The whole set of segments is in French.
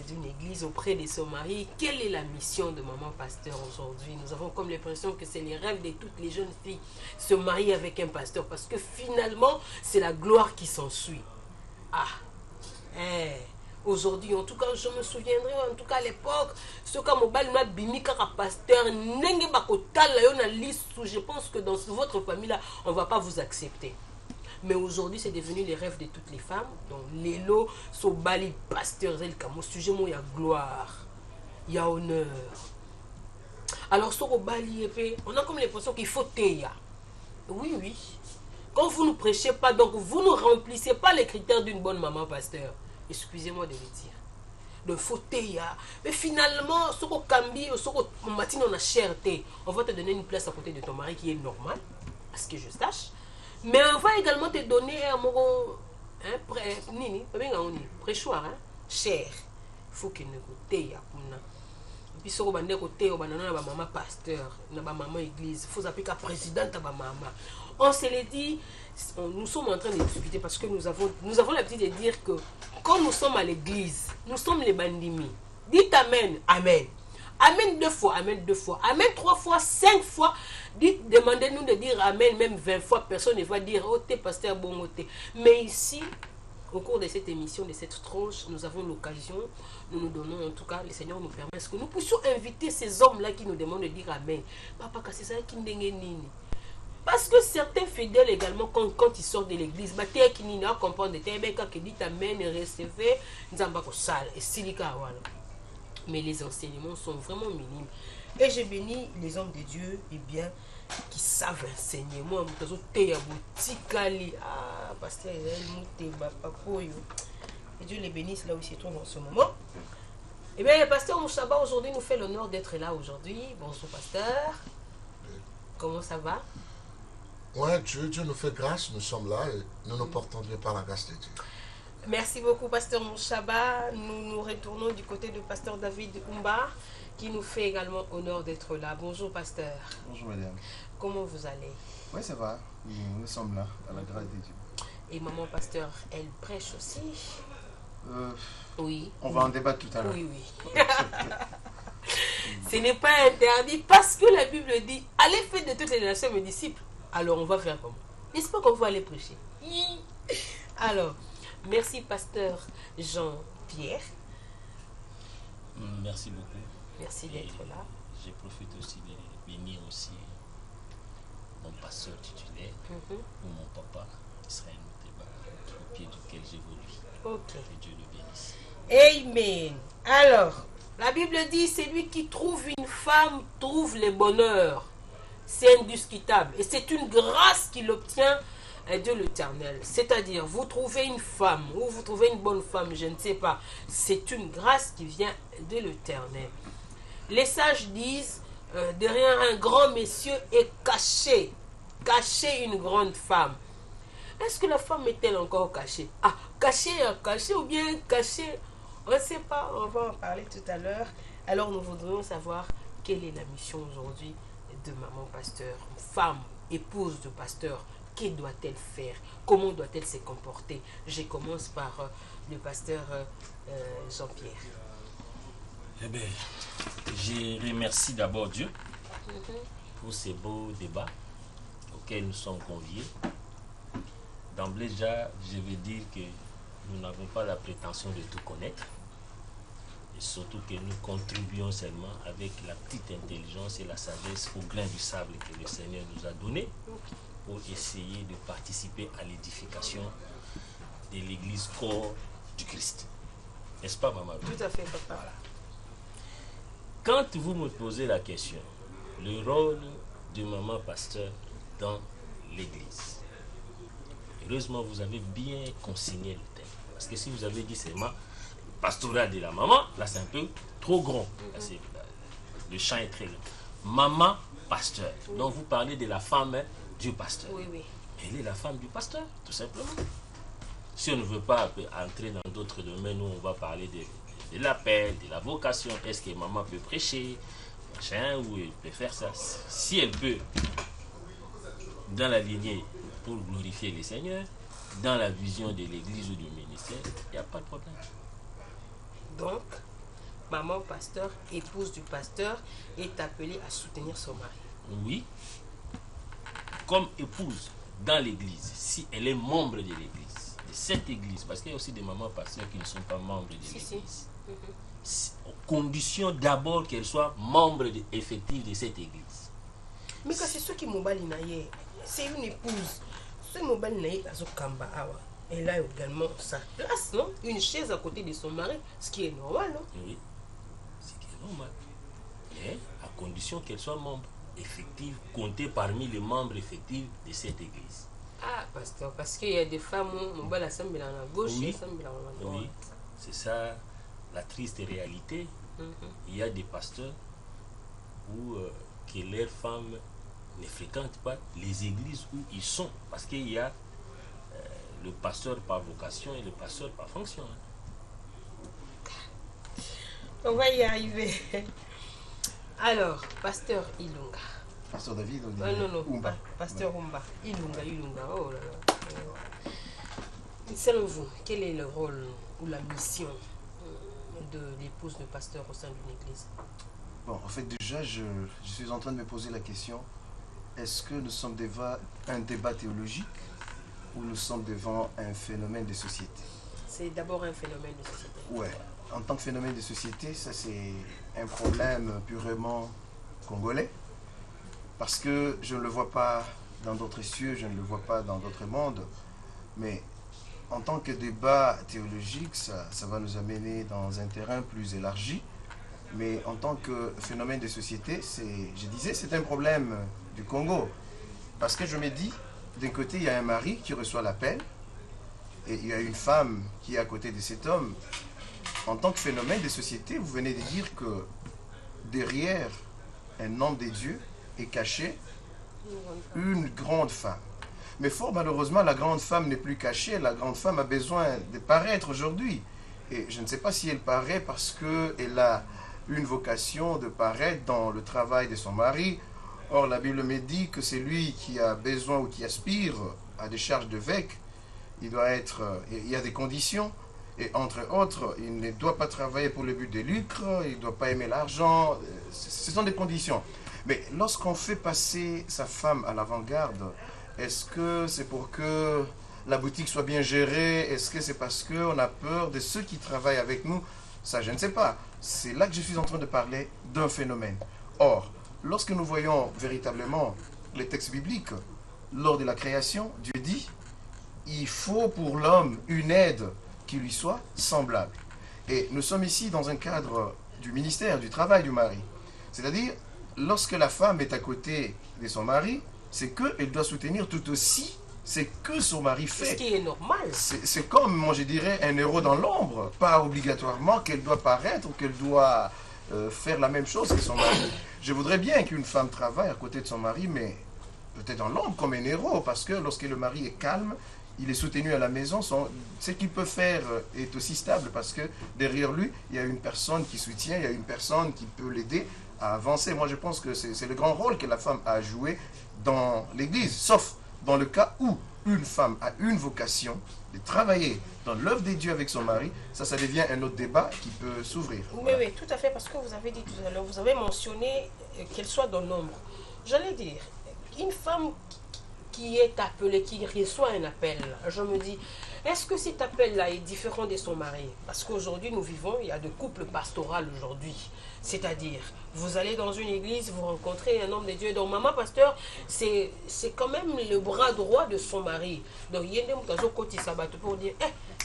d'une église auprès de son mari. Quelle est la mission de maman pasteur aujourd'hui? Nous avons comme l'impression que c'est les rêves de toutes les jeunes filles, se marier avec un pasteur, parce que finalement, c'est la gloire qui s'ensuit. Ah, aujourd'hui, en tout cas, je me souviendrai, en tout cas à l'époque, ce que mobile m'a bimi kaka pasteur, nenge bakotala yo na liste, je pense que dans votre famille là, on va pas vous accepter. Mais aujourd'hui, c'est devenu les rêves de toutes les femmes. Donc, les lots sont bali pasteur, mon sujet, il y a gloire, il y a honneur. Alors, sur le bali, on a comme l'impression qu'il faut théa. Oui, oui. Quand vous ne prêchez pas, donc vous ne remplissez pas les critères d'une bonne maman pasteur. Excusez-moi de le dire. De fauteuil. Mais finalement, ce qu'on cambie, ce qu'on matin on a cherté, on va te donner une place à côté de ton mari qui est normal, à ce que je sache. Mais on va également te donner un mot, préchoir, cher. Il faut qu'il ne goûte. Et puis, ce qu'on va dire, on va maman pasteur, maman église, il faut appeler la présidente de maman. On se l'est dit, nous sommes en train de discuter parce que nous avons l'habitude de dire que quand nous sommes à l'église, nous sommes les bandimi. Dites Amen, Amen. Amen 2 fois, Amen 2 fois, Amen 3 fois, 5 fois. Dites, demandez-nous de dire Amen même 20 fois. Personne ne va dire, oh t'es pasteur, bon, oh t'es. Mais ici, au cours de cette émission, de cette tranche, nous avons l'occasion, nous nous donnons, en tout cas, le Seigneur nous permet que nous puissions inviter ces hommes-là qui nous demandent de dire Amen. Papa, c'est ça qui n'est nini. Parce que certains fidèles également, quand ils sortent de l'église, mais les enseignements sont vraiment minimes. Et je bénis les hommes de Dieu et bien qui savent enseigner. Moi, pasteur, et Dieu les bénisse là où ils se trouvent en ce moment. Et bien, le pasteur Mouchaba aujourd'hui nous fait l'honneur d'être là aujourd'hui. Bonjour pasteur. Comment ça va? Ouais, Dieu nous fait grâce, nous sommes là et nous nous portons Dieu par la grâce de Dieu. Merci beaucoup, pasteur Mouchaba. Nous retournons du côté de pasteur David Umba, qui nous fait également honneur d'être là. Bonjour, pasteur. Bonjour, madame. Comment vous allez? Oui, ça va. Nous sommes là, à la grâce de Dieu. Et maman, pasteur, elle prêche aussi? Oui. On va en débattre tout à l'heure. Oui, oui. Ce n'est pas interdit parce que la Bible dit, allez faire de toutes les nations mes disciples. Alors, on va faire comment? N'est-ce pas qu'on va aller prêcher? Alors, merci, pasteur Jean-Pierre. Merci beaucoup. Merci d'être là. Je profite aussi de bénir aussi mon pasteur titulaire ou mon papa, Israël Mouteba, au pied duquel j'évolue. Ok. Que Dieu le bénisse. Amen. Alors, la Bible dit, celui qui trouve une femme trouve le bonheur. C'est indiscutable. Et c'est une grâce qu'il obtient de l'Éternel. C'est-à-dire, vous trouvez une femme ou vous trouvez une bonne femme, je ne sais pas. C'est une grâce qui vient de l'Éternel. Les sages disent, derrière un grand monsieur est caché. Caché une grande femme. Est-ce que la femme est-elle encore cachée? Ah, cachée ou bien cachée? On ne sait pas, on va en parler tout à l'heure. Alors nous voudrions savoir quelle est la mission aujourd'hui de maman pasteur, femme, épouse de pasteur. Que doit-elle faire? Comment doit-elle se comporter? Je commence par le pasteur Jean-Pierre. Eh bien, je remercie d'abord Dieu pour ces beaux débats auxquels nous sommes conviés. D'emblée déjà, je veux dire que nous n'avons pas la prétention de tout connaître. Et surtout que nous contribuons seulement avec la petite intelligence et la sagesse au grain du sable que le Seigneur nous a donné pour essayer de participer à l'édification de l'église corps du Christ. N'est-ce pas, maman? Tout à fait, papa. Voilà. Quand vous me posez la question, le rôle de maman pasteur dans l'église, heureusement, vous avez bien consigné le thème. Parce que si vous avez dit seulement pastorat de la maman, là c'est un peu trop grand. Là, le champ est très long. Maman pasteur. Donc vous parlez de la femme du pasteur. Oui, oui. Elle est la femme du pasteur, tout simplement. Si on ne veut pas entrer dans d'autres domaines où on va parler de l'appel, de la vocation, est-ce que maman peut prêcher, machin, ou elle peut faire ça. Si elle peut, dans la lignée pour glorifier le Seigneur, dans la vision de l'église ou du ministère, il n'y a pas de problème. Donc, maman pasteur, épouse du pasteur, est appelée à soutenir son mari. Oui. Comme épouse dans l'église, si elle est membre de l'église, de cette église, parce qu'il y a aussi des mamans pasteurs qui ne sont pas membres de l'église. Aux conditions d'abord qu'elle soit membre effective de cette église. Mais quand c'est ceux qui m'ont balinayé, c'est une épouse. Ceux qui m'ont balinayé à Zokamba, elle a également sa place, non? Une chaise à côté de son mari, ce qui est normal, non? Oui, ce qui est normal. Mais à condition qu'elle soit membre effective, comptée parmi les membres effectifs de cette église. Ah, pasteur, parce qu'il y a des femmes, on va la semble à la gauche, Oui. et semble à la droite. Oui, c'est ça la triste réalité. Il y a des pasteurs où que leurs femmes ne fréquentent pas les églises où ils sont, parce qu'il y a le pasteur par vocation et le pasteur par fonction. On va y arriver. Alors, pasteur Ilunga. Pasteur David, on dit Non, Oumba. pasteur Umba. Ilunga, oh là là. Selon vous, quel est le rôle ou la mission de l'épouse de pasteur au sein d'une église? Bon, en fait, déjà, je suis en train de me poser la question, est-ce que nous sommes devant un débat théologique ou nous sommes devant un phénomène de société? C'est d'abord un phénomène de société. Ouais, en tant que phénomène de société, ça c'est un problème purement congolais, parce que je ne le vois pas dans d'autres cieux, je ne le vois pas dans d'autres mondes, mais en tant que débat théologique, ça va nous amener dans un terrain plus élargi, mais en tant que phénomène de société, je disais, c'est un problème du Congo, parce que je me dis, d'un côté, il y a un mari qui reçoit l'appel, et il y a une femme qui est à côté de cet homme. En tant que phénomène de société, vous venez de dire que derrière un homme de Dieu est caché une grande femme. Mais fort malheureusement, la grande femme n'est plus cachée. La grande femme a besoin de paraître aujourd'hui. Et je ne sais pas si elle paraît parce qu'elle a une vocation de paraître dans le travail de son mari. Or, la Bible me dit que c'est lui qui a besoin ou qui aspire à des charges d'évêque. Il y a des conditions. Et entre autres, il ne doit pas travailler pour le but de lucre, il ne doit pas aimer l'argent. Ce sont des conditions. Mais lorsqu'on fait passer sa femme à l'avant-garde, est-ce que c'est pour que la boutique soit bien gérée? Est-ce que c'est parce qu'on a peur de ceux qui travaillent avec nous? Ça, je ne sais pas. C'est là que je suis en train de parler d'un phénomène. Or, lorsque nous voyons véritablement les textes bibliques, lors de la création, Dieu dit, il faut pour l'homme une aide qui lui soit semblable. Et nous sommes ici dans un cadre du ministère, du travail du mari. C'est-à-dire, lorsque la femme est à côté de son mari, c'est qu'elle doit soutenir tout aussi ce que son mari fait. Ce qui est normal. C'est comme, moi je dirais, un héros dans l'ombre. Pas obligatoirement qu'elle doit paraître ou qu'elle doit faire la même chose que son mari. Je voudrais bien qu'une femme travaille à côté de son mari, mais peut-être dans l'ombre comme un héros, parce que lorsque le mari est calme, il est soutenu à la maison, ce qu'il peut faire est aussi stable parce que derrière lui, il y a une personne qui soutient, il y a une personne qui peut l'aider à avancer. Moi, je pense que c'est le grand rôle que la femme a à jouer dans l'Église, sauf dans le cas où une femme a une vocation de travailler dans l'œuvre des dieux avec son mari, ça devient un autre débat qui peut s'ouvrir. Oui, oui, tout à fait, parce que vous avez dit tout à l'heure, vous avez mentionné qu'elle soit dans l'ombre. J'allais dire, une femme qui est appelée, qui reçoit un appel, je me dis, est-ce que cet appel-là est différent de son mari? Parce qu'aujourd'hui, nous vivons, il y a de couples pastorales aujourd'hui. C'est-à-dire, vous allez dans une église, vous rencontrez un homme de Dieu. Donc, maman pasteur, c'est quand même le bras droit de son mari. Donc, il y a des côté sabat pour dire,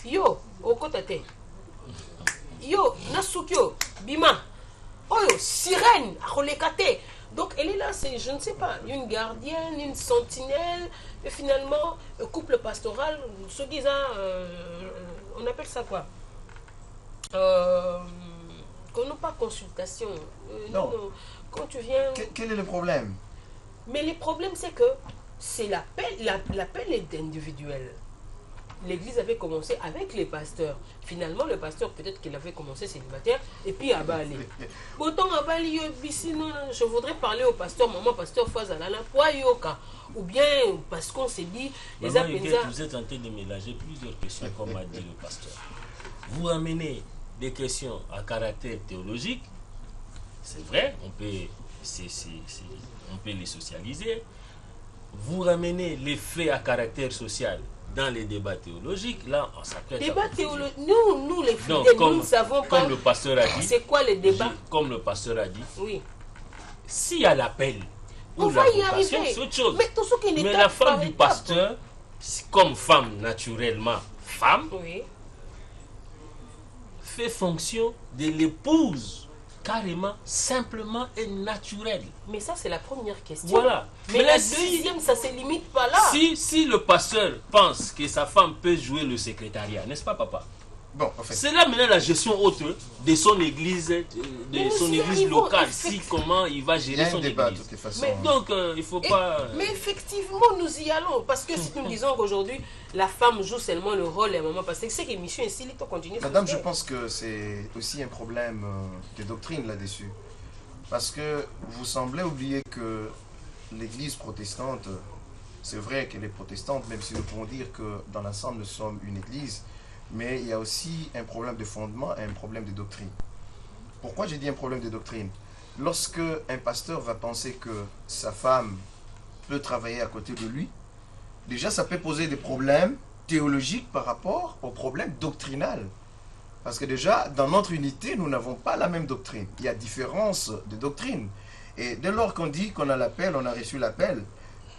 yo, au côté, yo, nasukyo, bima, oyo, sirène, rolekate. Donc, elle est là, c'est, je ne sais pas, une gardienne, une sentinelle, et finalement, couple pastoral, se disant, on appelle ça quoi? Qu'on n'a pas consultation. Non. Quand tu viens... Quel est le problème? Mais le problème, c'est que c'est l'appel est individuel. L'église avait commencé avec les pasteurs. Finalement, le pasteur, peut-être qu'il avait commencé célibataire, et puis à Bali. Autant à Bali, je voudrais parler au pasteur, maman, pasteur Fazalala, ou bien parce qu'on s'est dit, les Maman, vous êtes en train de mélanger plusieurs questions, comme a dit le pasteur. Vous ramenez des questions à caractère théologique, c'est vrai, on peut les socialiser. Vous ramenez les faits à caractère social dans les débats théologiques, là, ça peut être... Débat théologique, nous les fidèles, nous ne savons pas. Comme le pasteur a dit... C'est quoi les débats? Comme le pasteur a dit, oui. S'il y a l'appel on ou va la y vocation, arriver. c'est autre chose. Mais, tout ce qui est Mais étape la femme par du étape. pasteur, comme femme naturellement femme, Oui. fait fonction de l'épouse, carrément, simplement et naturelle. Mais ça, c'est la première question. Voilà. Mais là, la deuxième, ça ne se limite pas là. si le pasteur pense que sa femme peut jouer le secrétariat, n'est-ce pas, papa? Bon, en fait, C'est là maintenant la gestion haute de son église, Mais de son nous y église arrivons, locale, effectivement. comment il va il y gérer a son un débat de église. toutes les façons. Mais Donc, il ne faut pas... Mais effectivement, nous y allons. Parce que si nous disons qu'aujourd'hui, la femme joue seulement le rôle et maman, parce que c'est que mission ici, il faut continuer. Madame, je pense que c'est aussi un problème de doctrine là-dessus. Parce que vous semblez oublier que l'église protestante, c'est vrai qu'elle est protestante, même si nous pouvons dire que dans l'ensemble nous sommes une église, mais il y a aussi un problème de fondement et un problème de doctrine. Pourquoi j'ai dit un problème de doctrine? Lorsque un pasteur va penser que sa femme peut travailler à côté de lui, déjà ça peut poser des problèmes théologiques par rapport aux problèmes doctrinal. Parce que déjà, dans notre unité, nous n'avons pas la même doctrine. Il y a différence de doctrine. Et dès lors qu'on dit qu'on a l'appel, on a reçu l'appel,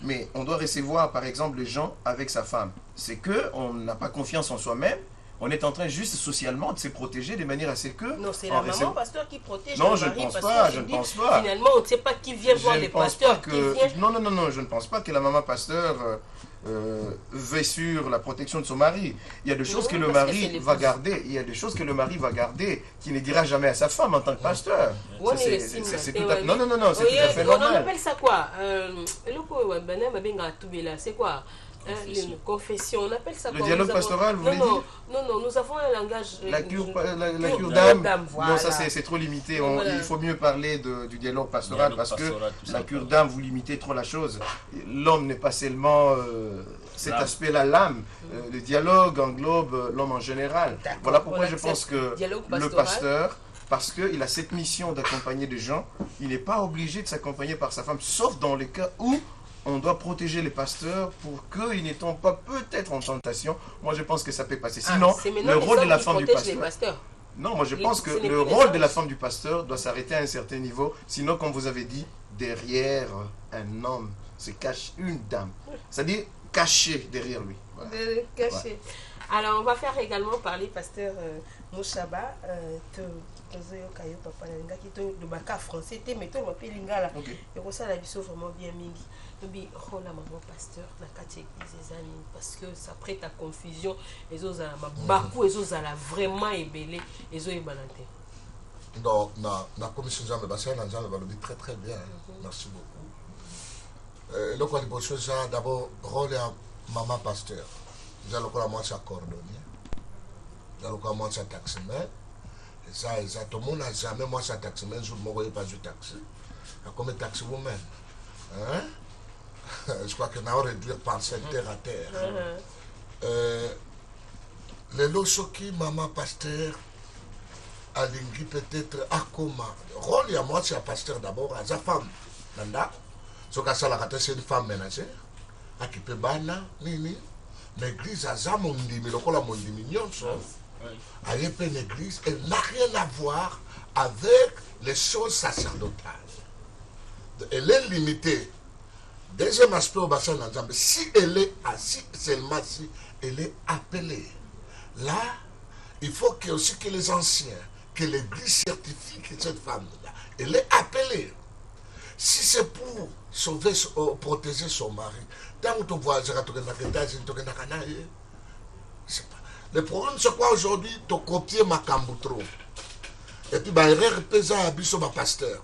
mais on doit recevoir par exemple les gens avec sa femme. C'est qu'on n'a pas confiance en soi-même. On est en train juste socialement de se protéger de manière à ce que... Non, c'est la maman pasteur qui protège. Non, le je ne mari, pense parce pas, qu'on je se ne dit, pense pas. Finalement, on ne sait pas qui vient voir Je les ne pense pasteurs. pas Qui que... vient... Non, je ne pense pas que la maman pasteur veille sur la protection de son mari. Il y a des choses que le parce que mari c'est va l'épouse. garder. Il y a des choses que le mari va garder qu'il ne dira jamais à sa femme en tant que pasteur. Ouais, Ça, mais c'est si, tout ouais, à fait... Non, c'est oui, tout à fait on normal. appelle ça quoi c'est quoi Confession. Confession, on appelle ça Le quoi? dialogue Nous avons- pastoral, vous voulez dire? Non, nous avons un langage... La cure cure d'âme, d'âme, voilà. non, ça c'est trop limité. Voilà. Il faut mieux parler du dialogue pastoral Dialogue parce que pastoral, tout la ça, cure quoi. d'âme, vous limitez trop la chose. L'homme n'est pas seulement cet L'âme. aspect-là, l'âme. Le dialogue englobe l'homme en général. D'accord, Voilà pourquoi on je accepte. pense que Dialogue le pastoral. pasteur, parce qu'il a cette mission d'accompagner des gens, il n'est pas obligé de s'accompagner par sa femme, sauf dans les cas où on doit protéger les pasteurs pour qu'ils ne tombent pas peut-être en tentation. Moi, je pense que ça peut passer. Sinon, c'est maintenant le les rôle de hommes la qui femme du protègent les pasteur... pasteurs. Non, moi je pense que ce n'est le plus les rôle hommes. de la femme du pasteur doit s'arrêter à un certain niveau. Sinon, comme vous avez dit, derrière un homme se cache une dame. C'est-à-dire caché derrière lui. Voilà. De cacher. Alors, on va faire également parler pasteur Mouchaba. Le baka français, mais tout le pays lingala. Ok. Et ça, la vision vraiment bien mingi. Mais oh la maman pasteur, la église parce que ça prête à confusion. Les autres beaucoup, les autres vraiment ébélé, les autres ébalantés. Donc, la commission Nzambe Bassin, Nzambe va le dire très très bien. Merci beaucoup. Le quoi de d'abord, rôle à maman pasteur. Nous allons commencer à coordonner. Nous allons commencer à taximer. Et ça, tout le monde n'a jamais moi ça taximer. Je ne me pas du taxi. Comme taxi vous-même. Hein? Je crois qu'on a réduire par terre à terre. Les losoki, maman pasteur, alingi peut-être akoma. Rôle à moi, c'est un pasteur d'abord, à sa femme. Nanda. Ce que ça la c'est une femme ménagère. À qui peut bana, nini. L'église a ça mon dimi, le col a mon diminution. À une église, elle n'a rien à voir avec les choses sacerdotales. Elle est limitée. Deuxième aspect au bassin d'ensemble, si elle est assise, seulement si elle est appelée. Là, il faut que aussi que les anciens, que l'église certifie que cette femme-là, elle est appelée. Si c'est pour sauver, protéger son mari, tant que tu vois, le problème, c'est quoi aujourd'hui? Tu copies ma camboutro. Et puis, ma pasteur.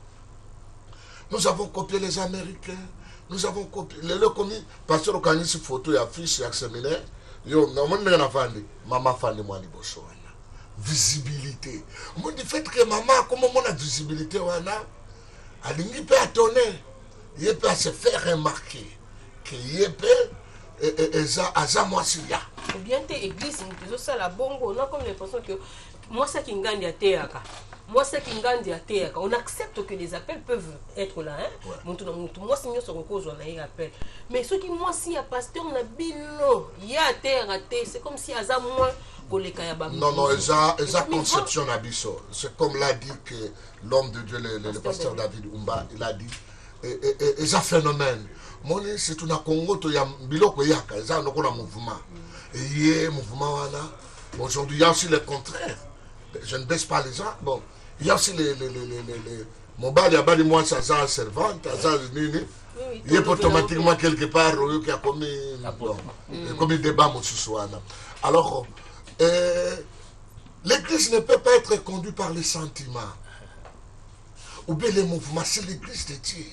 Nous avons copié les Américains. Nous avons copié. Le commis, pasteur, au canis, photo et affiche, et séminaire. Yo, non, moi, maman, fani, moi, les bosso. Visibilité. Moi, du fait que maman, comment on a visibilité, il peut attendre. Il peut se faire remarquer. Qu'il peut. Et ça, moi, c'est là. Ou bien tes églises, ça la bongo, on a comme l'impression que moi c'est Kingandi à Théaka. Moi c'est Kingandi à Théaka. On accepte que les appels peuvent être là. Hein? Ouais. Moi c'est mieux sur le cause on a eu appel. Mais ce qui moi si y a pasteur on a bilo, il y a Théaka, c'est comme si à moins que les Kayaba. Non, non, esa conception d'abisso. C'est comme l'a dit que l'homme de Dieu, le pasteur David Umba, il a dit. Et ça phénomène. Moi, c'est tout un Congo, il y a un biloko yaka, ça on a un mouvement. Et il y a un mouvement là. Aujourd'hui, il y a aussi le contraire. Je ne baisse pas les gens. Bon, il y a aussi les mon bal, il y a des mois, ça a servante, ça a nini. Il y a automatiquement quelque part qui a commis débat mon soir. Alors, l'église ne peut pas être conduite par les sentiments. Ou bien les mouvements, c'est l'église de Dieu.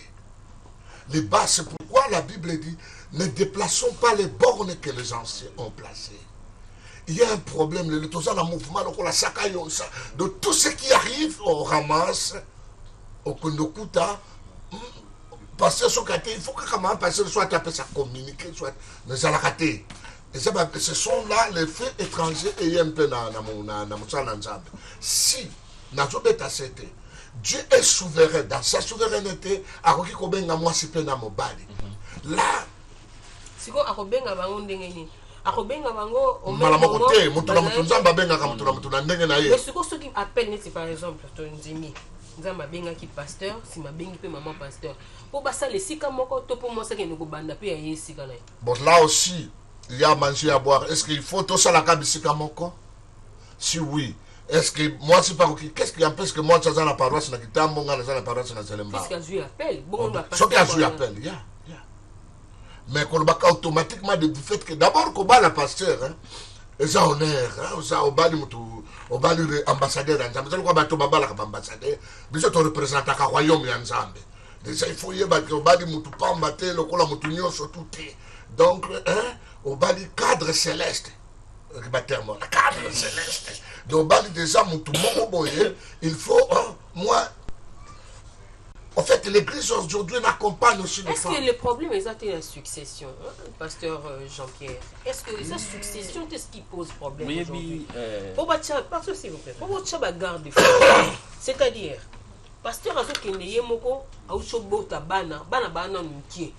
Les bases, c'est pourquoi la Bible dit, ne déplaçons pas les bornes que les anciens ont placées. Il y a un problème, le mouvement, de tout ce qui arrive, on ramasse, au Kondokuta, parce que il faut que quand passer soit appelé ça communiquer, soit mais ça l'a raté. Et ce sont là les faits étrangers et un peu dans si Dieu est souverain dans sa souveraineté, à qui kobenga moi si pena mobali. Là, si ko akobenga bango ndengeni. Akobenga bango au même moment côté, mutuna mutunzamba benga kama mutuna ndenge na ye. Mais ce qui appelle par exemple ton Nzimi, nzamba benga ki pasteur, si ma bengi pe maman pasteur. Pour basa les sika moko to pour moi ça que nous banda pe ya yesika na. Bon là aussi, il y a à manger à boire. Est-ce qu'il faut tout ça la kabisika moko? Si oui, est-ce que moi c'est pas qui qu'est-ce qui empêche que moi ça dans la paroisse na kitambo nga na la paroisse na Zelemba? Puisque Jésus appelle, bon on ce que Jésus appelle, ya. Mais qu'on va automatiquement du fait que d'abord qu'on bat la pasteur hein. Et ça honneur hein, ça au bas au bas ambassadeur ensemble ça quoi bato babala comme ambassadeur mais ça te représente à royaume ensemble. Déjà il faut y battre au bas du mutu pamba te le kola mutu nyonso tout donc hein au bas du cadre céleste le cadre céleste donc bas déjà mutu moko boye il faut hein, moi en fait, l'église aujourd'hui m'accompagne aussi. Est-ce que le problème est la succession, hein, pasteur Jean-Pierre? Est-ce que la succession, qu'est-ce qui pose problème aujourd'hui? Parce que s'il vous plaît, pour garde c'est-à-dire, pasteur a fait qu'il moko a bota bana nuki.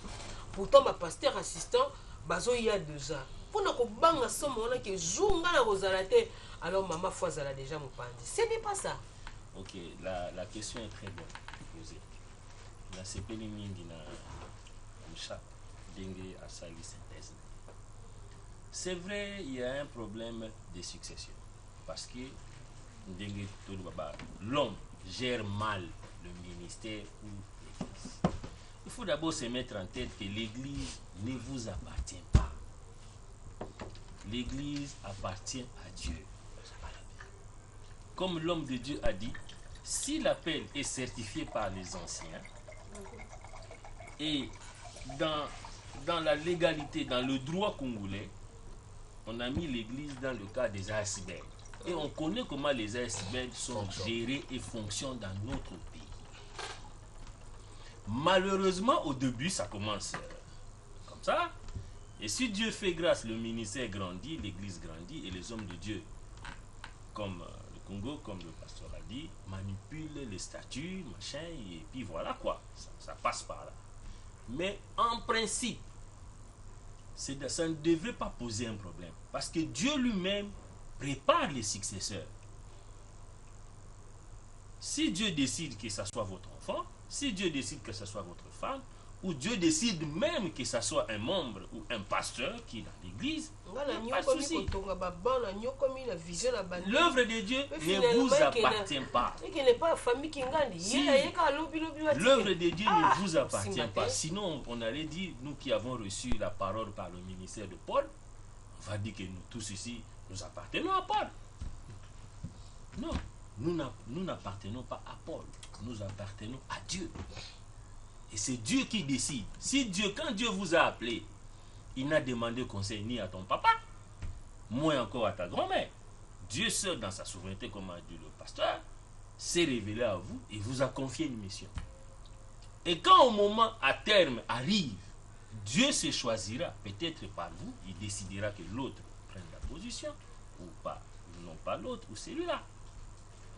Pourtant, ma pasteur assistant, bazo il y a 2 ans. Pour ne pas banga somme on a que journal à Rosalate, alors maman fois elle a déjà mon pandi. Ce n'est pas ça. Ok, la question est très bonne posée. La CPL mingi na mcha dengue à sa synthèse. C'est vrai, il y a un problème de succession parce que l'homme gère mal le ministère ou l'église. Il faut d'abord se mettre en tête que l'église ne vous appartient pas. L'église appartient à Dieu. Comme l'homme de Dieu a dit, si l'appel est certifié par les anciens, et dans la légalité, dans le droit congolais, on a mis l'église dans le cas des icebergs. Et on connaît comment les icebergs sont gérés et fonctionnent dans notre pays. Malheureusement, au début, ça commence comme ça. Et si Dieu fait grâce, le ministère grandit, l'église grandit, et les hommes de Dieu, comme le Congo, comme le pasteur a dit, manipulent les statuts, machin, et puis voilà quoi, ça passe par là. Mais en principe, ça ne devrait pas poser un problème. Parce que Dieu lui-même prépare les successeurs. Si Dieu décide que ce soit votre enfant, si Dieu décide que ce soit votre femme, ou Dieu décide même que ce soit un membre ou un pasteur qui est dans l'église, pas de souci. L'œuvre de Dieu ne vous appartient pas. L'œuvre de Dieu ne vous appartient pas. Sinon, on allait dire, nous qui avons reçu la parole par le ministère de Paul, on va dire que nous tous ici, nous appartenons à Paul. Non, nous n'appartenons pas à Paul. Nous appartenons à Dieu. Et c'est Dieu qui décide. Si Dieu, quand Dieu vous a appelé, il n'a demandé conseil ni à ton papa, moins encore à ta grand-mère. Dieu seul, dans sa souveraineté, comme a dit le pasteur, s'est révélé à vous et vous a confié une mission. Et quand au moment à terme arrive, Dieu se choisira, peut-être par vous, il décidera que l'autre prenne la position, ou pas, non pas l'autre, ou celui-là.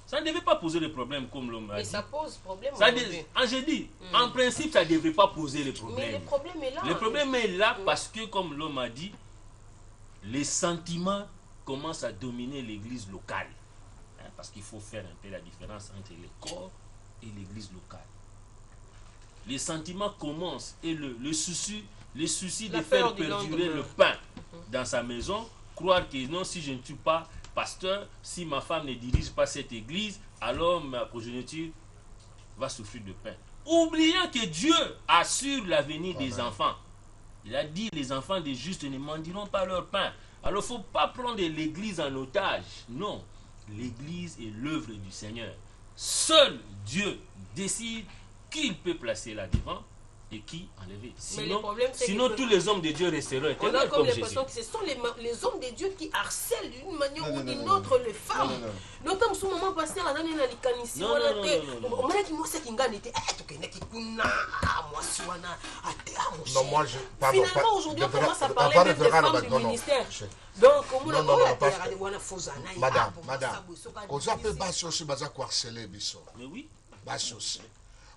Ça ne devait pas poser le problème comme l'homme a Mais dit. ça pose problème. Ça aujourd'hui. j'ai dit, en principe, ça ne devrait pas poser le Mais problème. le problème est là. Le problème est là parce que, comme l'homme a dit, les sentiments commencent à dominer l'église locale. Hein, parce qu'il faut faire un peu la différence entre le corps et l'église locale. Les sentiments commencent et le souci La de faire peur du perdurer lendemain. le pain dans sa maison, croire que non, si je ne tue pas pasteur, si ma femme ne dirige pas cette église, alors ma progéniture va souffrir de pain. Oubliant que Dieu assure l'avenir des enfants. Il a dit, les enfants des justes ne mendiront pas leur pain. Alors il ne faut pas prendre l'église en otage. Non, l'église est l'œuvre du Seigneur. Seul Dieu décide qui il peut placer là devant et qui enlever. Sinon, problème, c'est sinon que- tous les hommes de Dieu resteront On a éternels comme comme Jésus. l'impression que ce sont les hommes de Dieu qui harcèlent d'une manière Non, ou non, d'une non, autre les femmes. non, non. Notamment sous moment pasteur azali na likanisi Non, wana non, te. non, non, non. Omonaki mwasi akingani te. Tokendeki kuna mwasi wana ate mon Non, moi, je. Pardon, Finalement, aujourd'hui, on devra- commence à on parler va même des revenir à la- femmes du non, non. ministère. Je- Donc, on Non, non, non, parce que- Madame, Madame, madame, oza mpe basi aussi baza koharcele biso Mais oui, basi aussi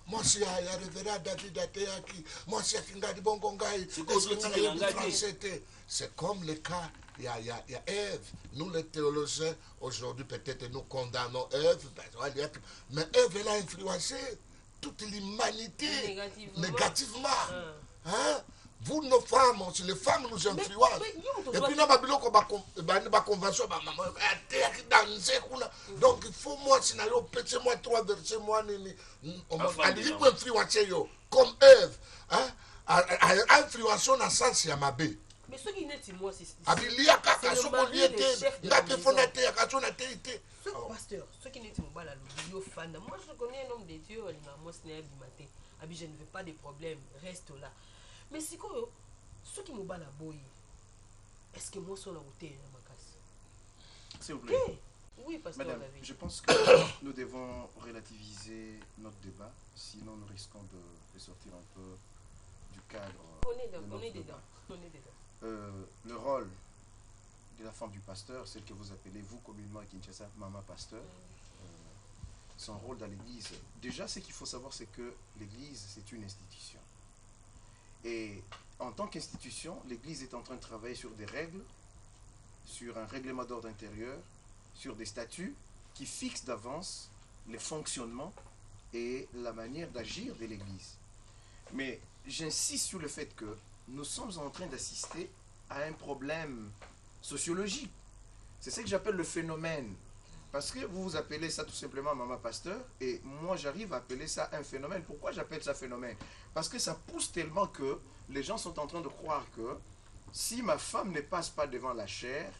mwasi ya revera David ateyaki mwasi akingani bongo ngai C'est comme eske le ngai titre nayebi langage. français te. C'est comme le cas il y a Ève. Nous les théologiens aujourd'hui peut-être nous condamnons Ève, mais Ève elle a influencé toute l'humanité négativement. Hein? Vous, nos femmes aussi, les femmes nous influencent. Et puis, là, ma convention, donc il faut moi, si nous pété moi 3 versets, moi, on dit pour influencer, comme Ève, influence dans le sens de ma bé. Mais ce qui n'est moi, c'est Abilia kaka, le soko mari liete, des chefs de la ngape maison. fonate, akacho te ite. Ce pasteur, ce qui n'est pas là, le fan. Moi, je connais un homme de Dieu, il m'a montré matin. Abi, je ne veux pas de problème, reste là. Mais c'est quoi, ce qui me bat la boy, est-ce que moi, sur la route, ma casse? S'il vous plaît. Oui, pasteur, Madame, David. je pense que nous devons relativiser notre débat, sinon nous risquons de sortir un peu du cadre. On est de dedans, on notre est débat. dedans. On est dedans. Le rôle de la femme du pasteur, celle que vous appelez vous communément à Kinshasa, maman pasteur, son rôle dans l'église. Déjà, ce qu'il faut savoir, c'est que l'église, c'est une institution. Et en tant qu'institution, l'église est en train de travailler sur des règles, sur un règlement d'ordre intérieur, sur des statuts qui fixent d'avance les fonctionnements et la manière d'agir de l'église. Mais j'insiste sur le fait que nous sommes en train d'assister à un problème sociologique. C'est ce que j'appelle le phénomène. Parce que vous vous appelez ça tout simplement maman pasteur, et moi j'arrive à appeler ça un phénomène. Pourquoi j'appelle ça phénomène? Parce que ça pousse tellement que les gens sont en train de croire que si ma femme ne passe pas devant la chair,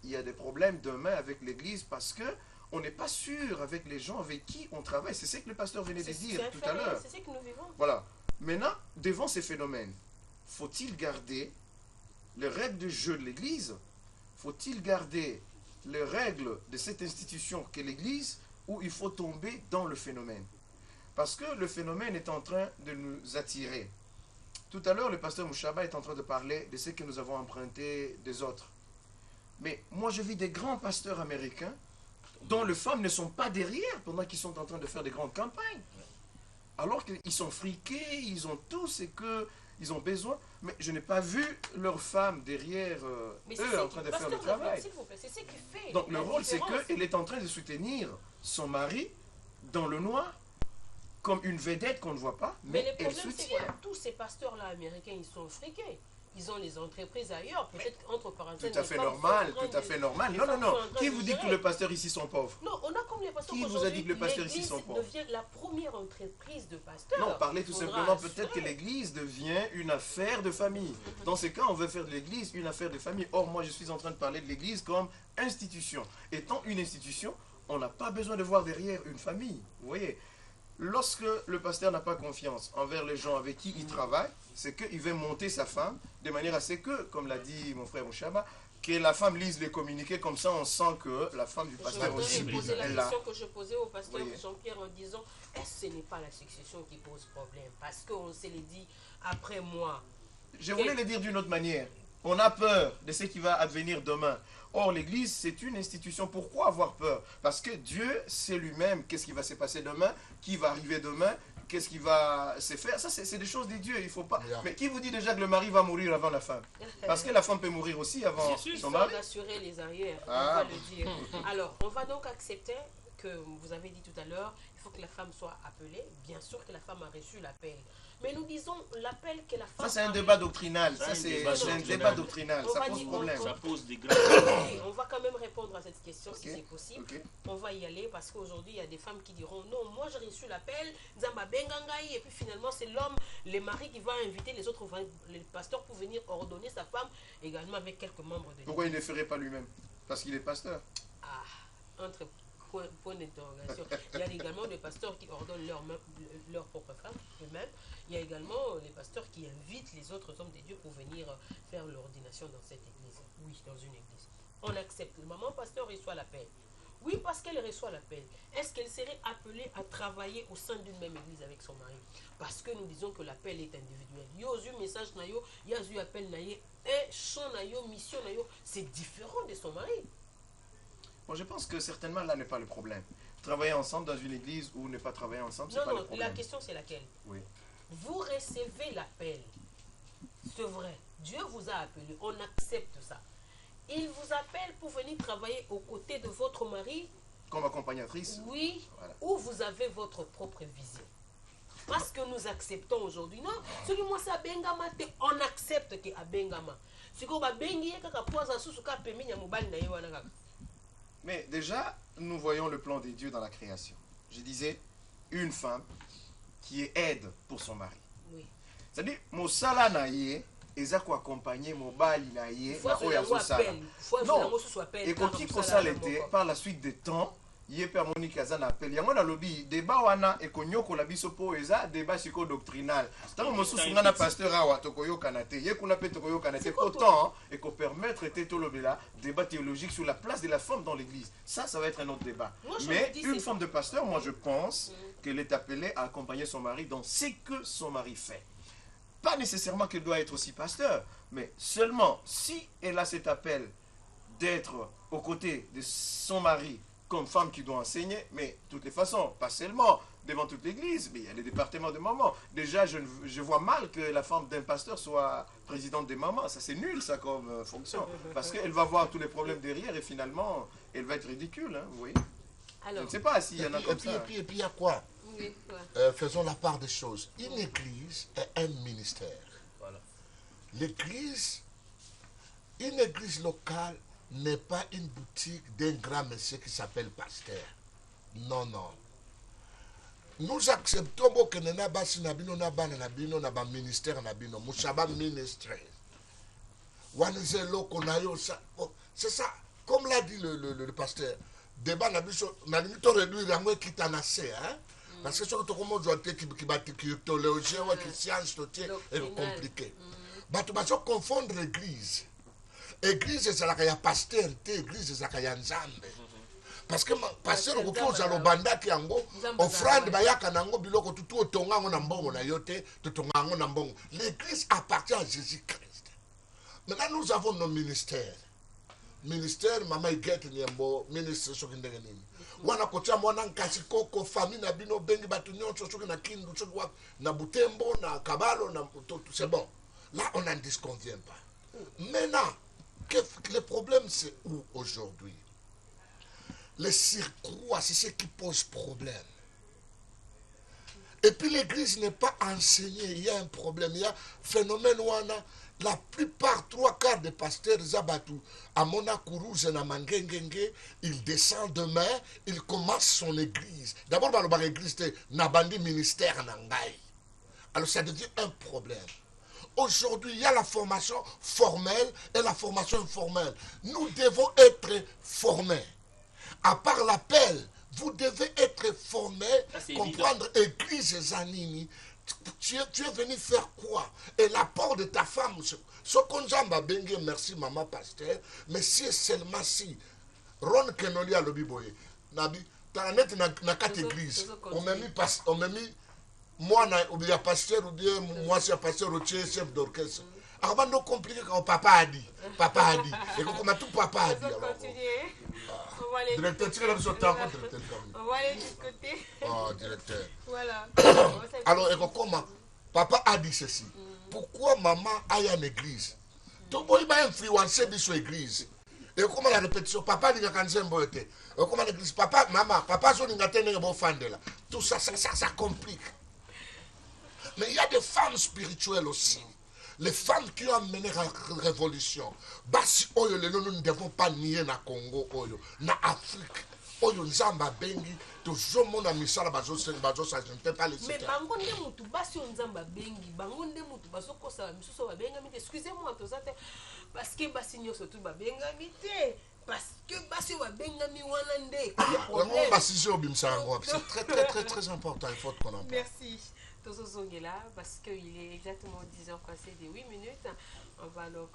il y a des problèmes demain avec l'église parce que on n'est pas sûr avec les gens avec qui on travaille. C'est ce que le pasteur venait de dire tout à l'heure. C'est ce que nous vivons. Voilà. Maintenant, devant ces phénomènes, faut-il garder les règles du jeu de l'Église? Faut-il garder les règles de cette institution qu'est l'Église, ou il faut tomber dans le phénomène? Parce que le phénomène est en train de nous attirer. Tout à l'heure, le pasteur Mouchaba est en train de parler de ce que nous avons emprunté des autres. Mais moi, je vis des grands pasteurs américains dont les femmes ne sont pas derrière pendant qu'ils sont en train de faire des grandes campagnes. Alors qu'ils sont friqués, ils ont tout ce qu'ils ont besoin, mais je n'ai pas vu leurs femmes derrière Mais eux en train de faire le travail. S'il vous plaît, c'est ce qui fait. Donc le la rôle, c'est différence. qu'elle est en train de soutenir son mari dans le noir, comme une vedette qu'on ne voit pas, Mais mais le elle problème, c'est que soutient. tous ces pasteurs-là américains, ils sont friqués. Ils ont les entreprises ailleurs, peut-être entre parenthèses. Tout à les fait femmes normal, sont en train tout à de- fait normal. les Non, non, femmes non. sont en train Qui de vous dit que gérer. tous les pasteurs ici sont pauvres? Non, on a comme les pasteurs Qui vous a qu'aujourd'hui, dit que les pasteurs ici l'Église sont pauvres? devient la première entreprise de pasteurs. Non, parlez tout Faudra simplement peut-être que assurer. l'église devient une affaire de famille. Dans ce cas, on veut faire de l'église une affaire de famille. Or, moi, je suis en train de parler de l'église comme institution. Étant une institution, on n'a pas besoin de voir derrière une famille. Vous voyez, lorsque le pasteur n'a pas confiance envers les gens avec qui il travaille, c'est qu'il veut monter sa femme de manière à ce que, comme l'a dit mon frère Mouchaba, que la femme lise les communiqués, comme ça on sent que la femme du Je pasteur voudrais aussi, lui poser la elle a... question que je posais au pasteur Oui. Jean-Pierre en disant est-ce que ce n'est pas la succession qui pose problème? Parce qu'on se l'est dit après moi. Je voulais le dire d'une autre manière. On a peur de ce qui va advenir demain. Or, l'Église, c'est une institution. Pourquoi avoir peur? Parce que Dieu sait lui-même qu'est-ce qui va se passer demain, qui va arriver demain, qu'est-ce qui va se faire. Ça, c'est des choses de Dieu. Il faut pas. Yeah. Mais qui vous dit déjà que le mari va mourir avant la femme? Parce que la femme peut mourir aussi avant Bien sûr, Il son faut mari. assurer les arrières, Ah. on va le dire. Alors, on va donc accepter que vous avez dit tout à l'heure, il faut que la femme soit appelée. Bien sûr que la femme a reçu l'appel. Mais nous disons l'appel que la femme Ça, c'est un a débat reçu. doctrinal. Ça, c'est un débat doctrinal. On Ça va pose dire- problème. Ça pose des grands Oui, on va quand même répondre à cette question si Ok. c'est possible. Ok. On va y aller parce qu'aujourd'hui, il y a des femmes qui diront non, moi j'ai reçu l'appel, Nzamba Bengangaï, et puis finalement, c'est l'homme, le mari qui va inviter les autres, les pasteurs pour venir ordonner sa femme, également avec quelques membres de Pourquoi il ne ferait pas lui-même? Parce qu'il est pasteur. Ah, entre point d'interrogation. Il y a également des pasteurs qui ordonnent leur propre femme eux-mêmes. Il y a également les pasteurs qui invitent les autres hommes de Dieu pour venir faire l'ordination dans cette église. Oui, dans une église. On accepte. Maman pasteur reçoit l'appel. Oui, parce qu'elle reçoit l'appel. Est-ce qu'elle serait appelée à travailler au sein d'une même église avec son mari? Parce que nous disons que l'appel est individuel. Il y a eu message, il y a eu appel, et chant, mission, c'est différent de son mari. Bon, je pense que certainement là n'est pas le problème. Travailler ensemble dans une église ou ne pas travailler ensemble, c'est Non, pas le non, la problème. question c'est laquelle? Oui. Vous recevez l'appel. C'est vrai. Dieu vous a appelé. On accepte ça. Il vous appelle pour venir travailler aux côtés de votre mari. Comme accompagnatrice. Oui. Voilà. Ou vous avez votre propre vision. Parce que nous acceptons aujourd'hui. Non, ce qui moi c'est à Bengama, on accepte que à Bengama. Ce qu'on va bengi, Mais déjà, nous voyons le plan de Dieu dans la création. Je disais, une femme qui est aide pour son mari. Oui. C'est-à-dire, mon sala naïe, et ça quoi accompagner mon bali naïe, na oya zo sala. Non, et quand il était par la suite des temps, il peut Monique Azan appel. Il y a un lobby débat wana et konyoko la biso po eza débat psychodoctrinal. Tant que mosu sungana pasteur awa tokoyo kanate, ye kuna pe tokoyo kanate pourtant et qu'on permettre était tout lobby là débat théologique sur la place de la femme dans l'église. Ça va être un autre débat. Moi, je Mais me dis, une c'est- femme de pasteur, moi je pense qu'elle est appelée à accompagner son mari dans ce que son mari fait. Pas nécessairement qu'elle doit être aussi pasteur, mais seulement si elle a cet appel d'être aux côtés de son mari comme femme qui doit enseigner, mais de toutes les façons, pas seulement devant toute l'église, mais il y a les départements de mamans. Déjà, je vois mal que la femme d'un pasteur soit présidente des mamans. Ça, c'est nul, ça, comme fonction. Parce qu'elle va voir tous les problèmes derrière et finalement, elle va être ridicule, hein, vous voyez. Je Alors, ne sais pas s'il y en a Et comme puis, ça. et puis, et puis, il y a quoi? oui, ouais. Faisons la part des choses. Une église est un ministère. Voilà. L'église, une église locale n'est pas une boutique d'un grand monsieur qui s'appelle pasteur. Non, non. Nous acceptons que nous avons un ministère, nous avons un ministère. C'est ça, comme l'a dit le pasteur. Débat, on a limite réduire la qui t'en a assez, hein? Parce que ce que tu commences à dire qui est théologien, qui science, c'est compliqué. Mais tu vas confondre l'église. L'église, c'est la pasteur, l'église, c'est la nzambe. Parce que pasteur, au fond, c'est le banda qui ango, offrande, bayaka nango, biloko, tout autonga na mbongo na yote, tutonga na mbongo. L'église appartient à Jésus-Christ. Maintenant, nous avons nos ministères. Ministère, mama igete nyembo, ministre soki ndenge nini. Wana kotia mwana nkasi koko, famille na bino, bengi batu nyonso, soki na kindu, soki wak, na butembo, na kabalo, na c'est bon. Là, on n'en disconvient pas. Maintenant, le problème, c'est où aujourd'hui? Les circuits, c'est ce qui pose problème. Et puis l'église n'est pas enseignée, il y a un problème, il y a un phénomène où on a la plupart, 3/4 des pasteurs Zabatu, à Monakourouze et à Mangengenge, il descend demain, il commence son église. D'abord, dans l'église, c'est Nabandi ministère Nangai. Alors ça devient un problème. Aujourd'hui, il y a la formation formelle et la formation informelle. Nous devons être formés. À part l'appel, vous devez être formé, comprendre église Zanini. Tu es venu faire quoi? Et l'apport de ta femme, ce qu'on jamba bengue, merci maman pasteur, mais si seulement si, Ron Kenoli a le biboye, Nabi, t'as net na quatre églises, on m'a mis, moi, ou bien pasteur, ou bien moi, c'est pasteur, ou chef d'orchestre. Alors, non compliqué quand papa a dit. Papa a dit. Et comment tout papa a dit. On va continuer. On va aller Directeur, tu as sur temps, directeur. On va aller du côté. Oh, directeur. Voilà. Alors, et comment papa a dit ceci. Pourquoi maman aille en église? Tout le monde va influencer sur l'église. Et comment la répétition, papa dit quand c'est un bon été. Et comment l'église, papa, maman, papa, son ingatene bon fan de là. Tout ça, ça complique. Mais il y a des femmes spirituelles aussi. Les femmes qui ont mené la révolution. Basi oyo le nous ne devons pas nier na Congo oyo, na Afrique. Oyo nzamba bengi toujours mon ami ça bazo ça je ne peux pas les citer. Mais bango nde mutu basi nzamba bengi, bango nde mutu bazo kosa misuso ba benga mite. Excusez-moi to ça parce que basi nyoso tout ba benga mite. Parce que basi wa benga mi wana nde. Vraiment basi je obimsa ngo, c'est très important, il faut qu'on en parle. Merci. Tozo Zongela, parce qu'il est exactement 10h passé de 8 minutes. On va donc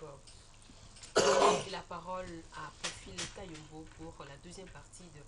donner la parole à Profil Tayombo pour la deuxième partie de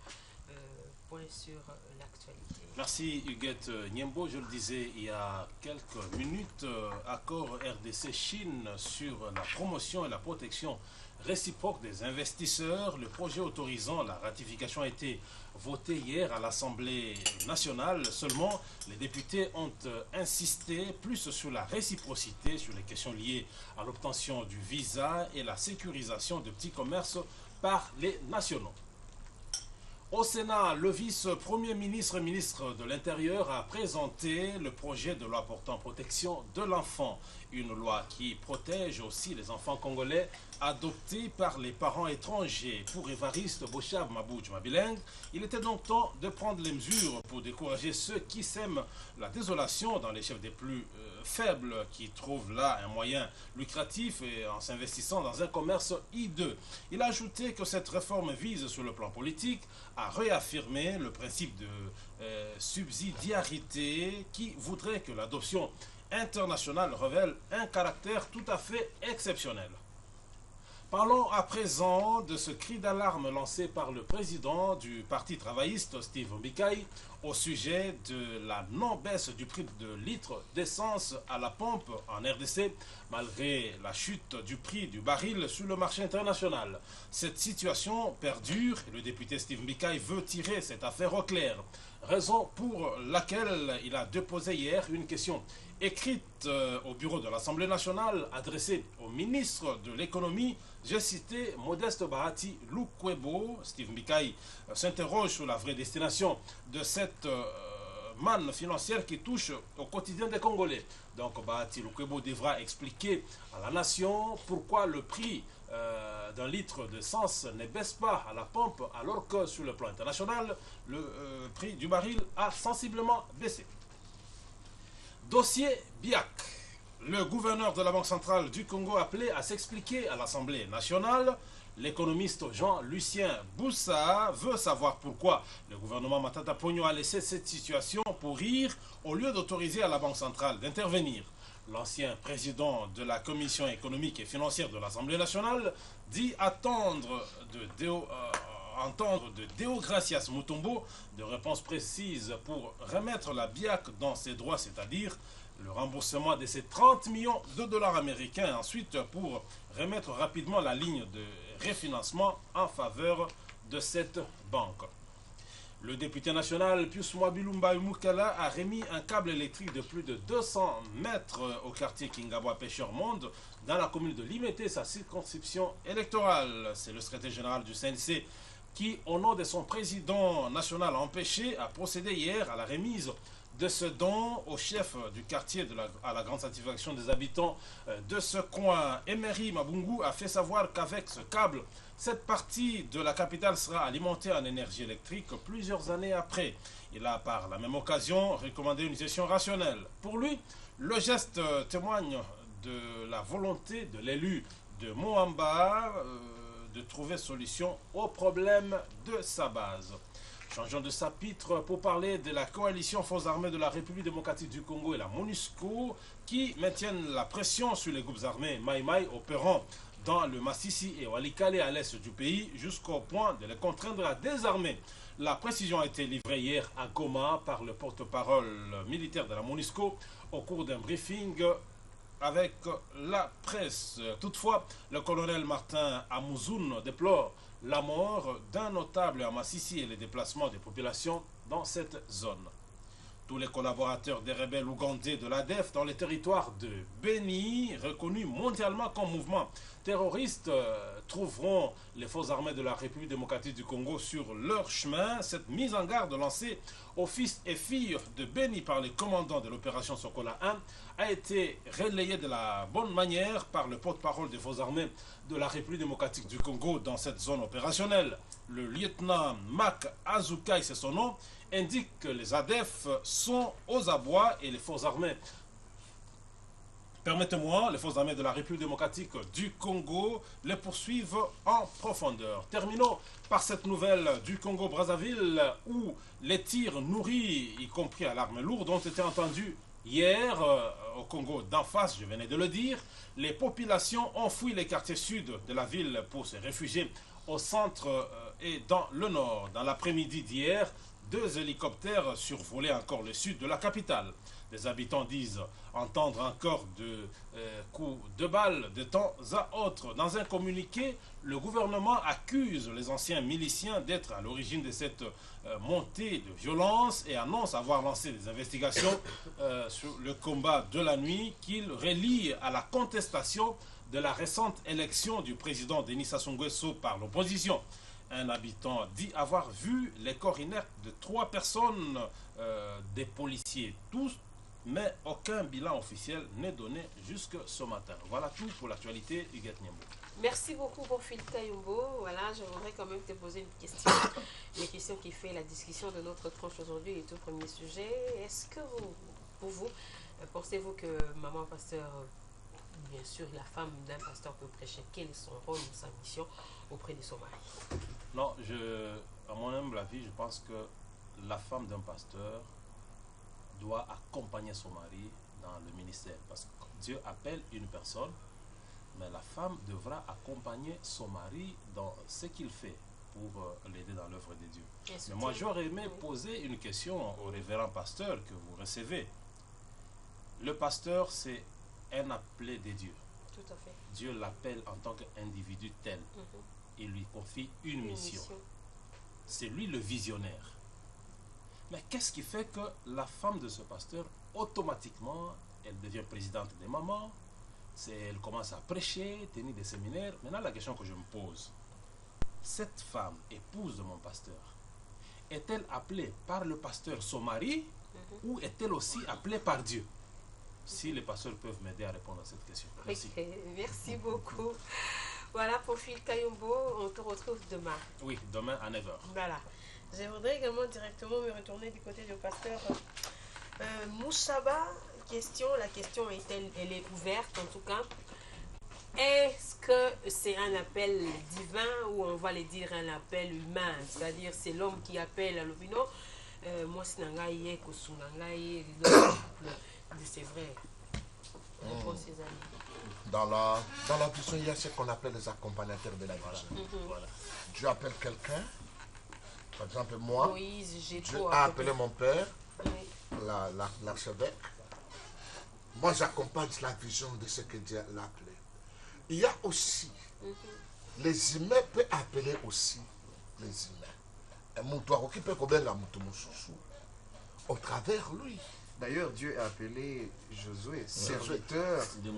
Point sur l'actualité. Merci Huguette Niembo. Je le disais il y a quelques minutes, accord RDC-Chine sur la promotion et la protection réciproque des investisseurs. Le projet autorisant la ratification a été voté hier à l'Assemblée nationale. Seulement, les députés ont insisté plus sur la réciprocité, sur les questions liées à l'obtention du visa et la sécurisation de petits commerces par les nationaux. Au Sénat, le vice-premier ministre et ministre de l'Intérieur a présenté le projet de loi portant protection de l'enfant. Une loi qui protège aussi les enfants congolais adoptés par les parents étrangers. Pour Évariste Bochab Mabouj Mabiling, il était donc temps de prendre les mesures pour décourager ceux qui sèment la désolation dans les chefs des plus faibles, qui trouvent là un moyen lucratif et en s'investissant dans un commerce hideux. Il a ajouté que cette réforme vise sur le plan politique à réaffirmer le principe de subsidiarité qui voudrait que l'adoption internationale révèle un caractère tout à fait exceptionnel. Parlons à présent de ce cri d'alarme lancé par le président du Parti travailliste, Steve Mbikai, au sujet de la non-baisse du prix de litre d'essence à la pompe en RDC, malgré la chute du prix du baril sur le marché international. Cette situation perdure et le député Steve Mbikai veut tirer cette affaire au clair. Raison pour laquelle il a déposé hier une question écrite au bureau de l'Assemblée nationale adressée au ministre de l'économie. J'ai cité Modeste Bahati Lukwebo. Steve Mbikai s'interroge sur la vraie destination de cette manne financière qui touche au quotidien des Congolais. Donc Bahati Lukwebo devra expliquer à la nation pourquoi le prix d'un litre d'essence ne baisse pas à la pompe alors que sur le plan international, le prix du baril a sensiblement baissé. Dossier BIAC. Le gouverneur de la Banque centrale du Congo appelé à s'expliquer à l'Assemblée nationale. L'économiste Jean-Lucien Boussa veut savoir pourquoi le gouvernement Matata Ponyo a laissé cette situation pourrir au lieu d'autoriser à la Banque centrale d'intervenir. L'ancien président de la Commission économique et financière de l'Assemblée nationale dit attendre de Deogracias Mutombo de réponses précises pour remettre la BIAC dans ses droits, c'est-à-dire le remboursement de ces 30 millions de dollars américains, ensuite pour remettre rapidement la ligne de refinancement en faveur de cette banque. Le député national Pius Mwabilumba Mukala a remis un câble électrique de plus de 200 mètres au quartier Kingabwa Pêcheur Monde dans la commune de Limete, sa circonscription électorale. C'est le secrétaire général du CNC qui, au nom de son président national empêché, a procédé hier à la remise de ce don au chef du quartier à la grande satisfaction des habitants de ce coin. Emery Mabungu a fait savoir qu'avec ce câble, cette partie de la capitale sera alimentée en énergie électrique plusieurs années après. Il a par la même occasion recommandé une gestion rationnelle. Pour lui, le geste témoigne de la volonté de l'élu de Moamba de trouver solution aux problèmes de sa base. Changeons de chapitre pour parler de la coalition Forces armées de la République démocratique du Congo et la MONUSCO qui maintiennent la pression sur les groupes armés Maï-Maï opérant dans le Massissi et Walikale à l'est du pays jusqu'au point de les contraindre à désarmer. La précision a été livrée hier à Goma par le porte-parole militaire de la MONUSCO au cours d'un briefing avec la presse. Toutefois, le colonel Martin Amouzoun déplore la mort d'un notable à Massissi et les déplacements des populations dans cette zone. Tous les collaborateurs des rebelles ougandais de l'ADF dans les territoires de Béni, reconnus mondialement comme mouvement terroriste, trouveront les forces armées de la République démocratique du Congo sur leur chemin. Cette mise en garde lancée aux fils et filles de Béni par les commandants de l'opération Sokola 1 a été relayée de la bonne manière par le porte-parole des forces armées de la République démocratique du Congo dans cette zone opérationnelle. Le lieutenant Mac Azukai, c'est son nom, indique que les ADF sont aux abois et les forces armées, les forces armées de la République démocratique du Congo les poursuivent en profondeur. Terminons par cette nouvelle du Congo-Brazzaville où les tirs nourris, y compris à l'arme lourde, ont été entendus hier au Congo d'en face, je venais de le dire. Les populations ont fui les quartiers sud de la ville pour se réfugier au centre et dans le nord. Dans l'après-midi d'hier, 2 hélicoptères survolaient encore le sud de la capitale. Les habitants disent entendre encore de coups de balles de temps à autre. Dans un communiqué, le gouvernement accuse les anciens miliciens d'être à l'origine de cette montée de violence et annonce avoir lancé des investigations sur le combat de la nuit qu'il relie à la contestation de la récente élection du président Denis Sassou Nguesso par l'opposition. Un habitant dit avoir vu les corps inertes de 3 personnes, des policiers tous, mais aucun bilan officiel n'est donné jusque ce matin. Voilà tout pour l'actualité, Huguette Niambo. Merci beaucoup pour Phil Kayombo. Voilà, je voudrais quand même te poser une question. Une question qui fait la discussion de notre tranche aujourd'hui et tout premier sujet. Est-ce que pour vous, pensez-vous que maman pasteur, bien sûr, la femme d'un pasteur peut prêcher, quel est son rôle ou sa mission auprès de son mari? Non, à mon humble avis, je pense que la femme d'un pasteur doit accompagner son mari dans le ministère. Parce que Dieu appelle une personne, mais la femme devra accompagner son mari dans ce qu'il fait pour l'aider dans l'œuvre de Dieu. Mais moi, j'aurais aimé poser une question au révérend pasteur que vous recevez. Le pasteur, c'est un appelé de Dieu. Tout à fait. Dieu l'appelle en tant qu'individu tel. Il lui confie une mission. C'est lui le visionnaire. Mais qu'est-ce qui fait que la femme de ce pasteur, automatiquement, elle devient présidente des mamans, elle commence à prêcher, tenir des séminaires. Maintenant, la question que je me pose, cette femme, épouse de mon pasteur, est-elle appelée par le pasteur son mari ou est-elle aussi appelée par Dieu? Si les pasteurs peuvent m'aider à répondre à cette question. Merci. Okay, merci beaucoup. Voilà pour Phil Kayombo, on te retrouve demain. Oui, demain à 9h. Voilà. Je voudrais également directement me retourner du côté du pasteur Moussaba. La question elle est ouverte en tout cas. Est-ce que c'est un appel divin ou on va le dire un appel humain? C'est-à-dire c'est l'homme qui appelle à l'opinion. Moi c'est Nangaïe, Kosunangaïe, c'est vrai. Dans la vision, il y a ce qu'on appelle les accompagnateurs de la vision. Voilà. Dieu appelle quelqu'un. Par exemple, moi, Moïse, Dieu a appelé mon père, l'archevêque. Moi, j'accompagne la vision de ce que Dieu l'a appelé. Il y a aussi, les humains peuvent appeler aussi les humains. Et mon toit qui peut au travers lui. D'ailleurs, Dieu a appelé Josué, serviteur de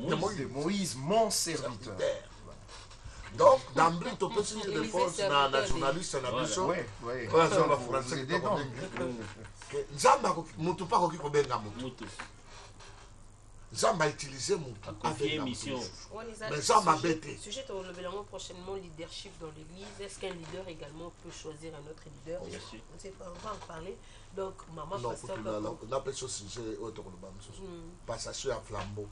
Moïse, mon serviteur. Donc, d'emblée, tu peux signer des forces dans la journaliste, dans la mission. Oui. Vous aidez donc. Zamba a utilisé mon mission. Mais Zamba bêté. Sujet au levelement prochainement leadership dans l'église. Est-ce qu'un leader également peut choisir un autre leader? On ne sait pas, on va en parler. Donc, maman, non, pasteur. on appelle ce sujet autour de passation à flambeau.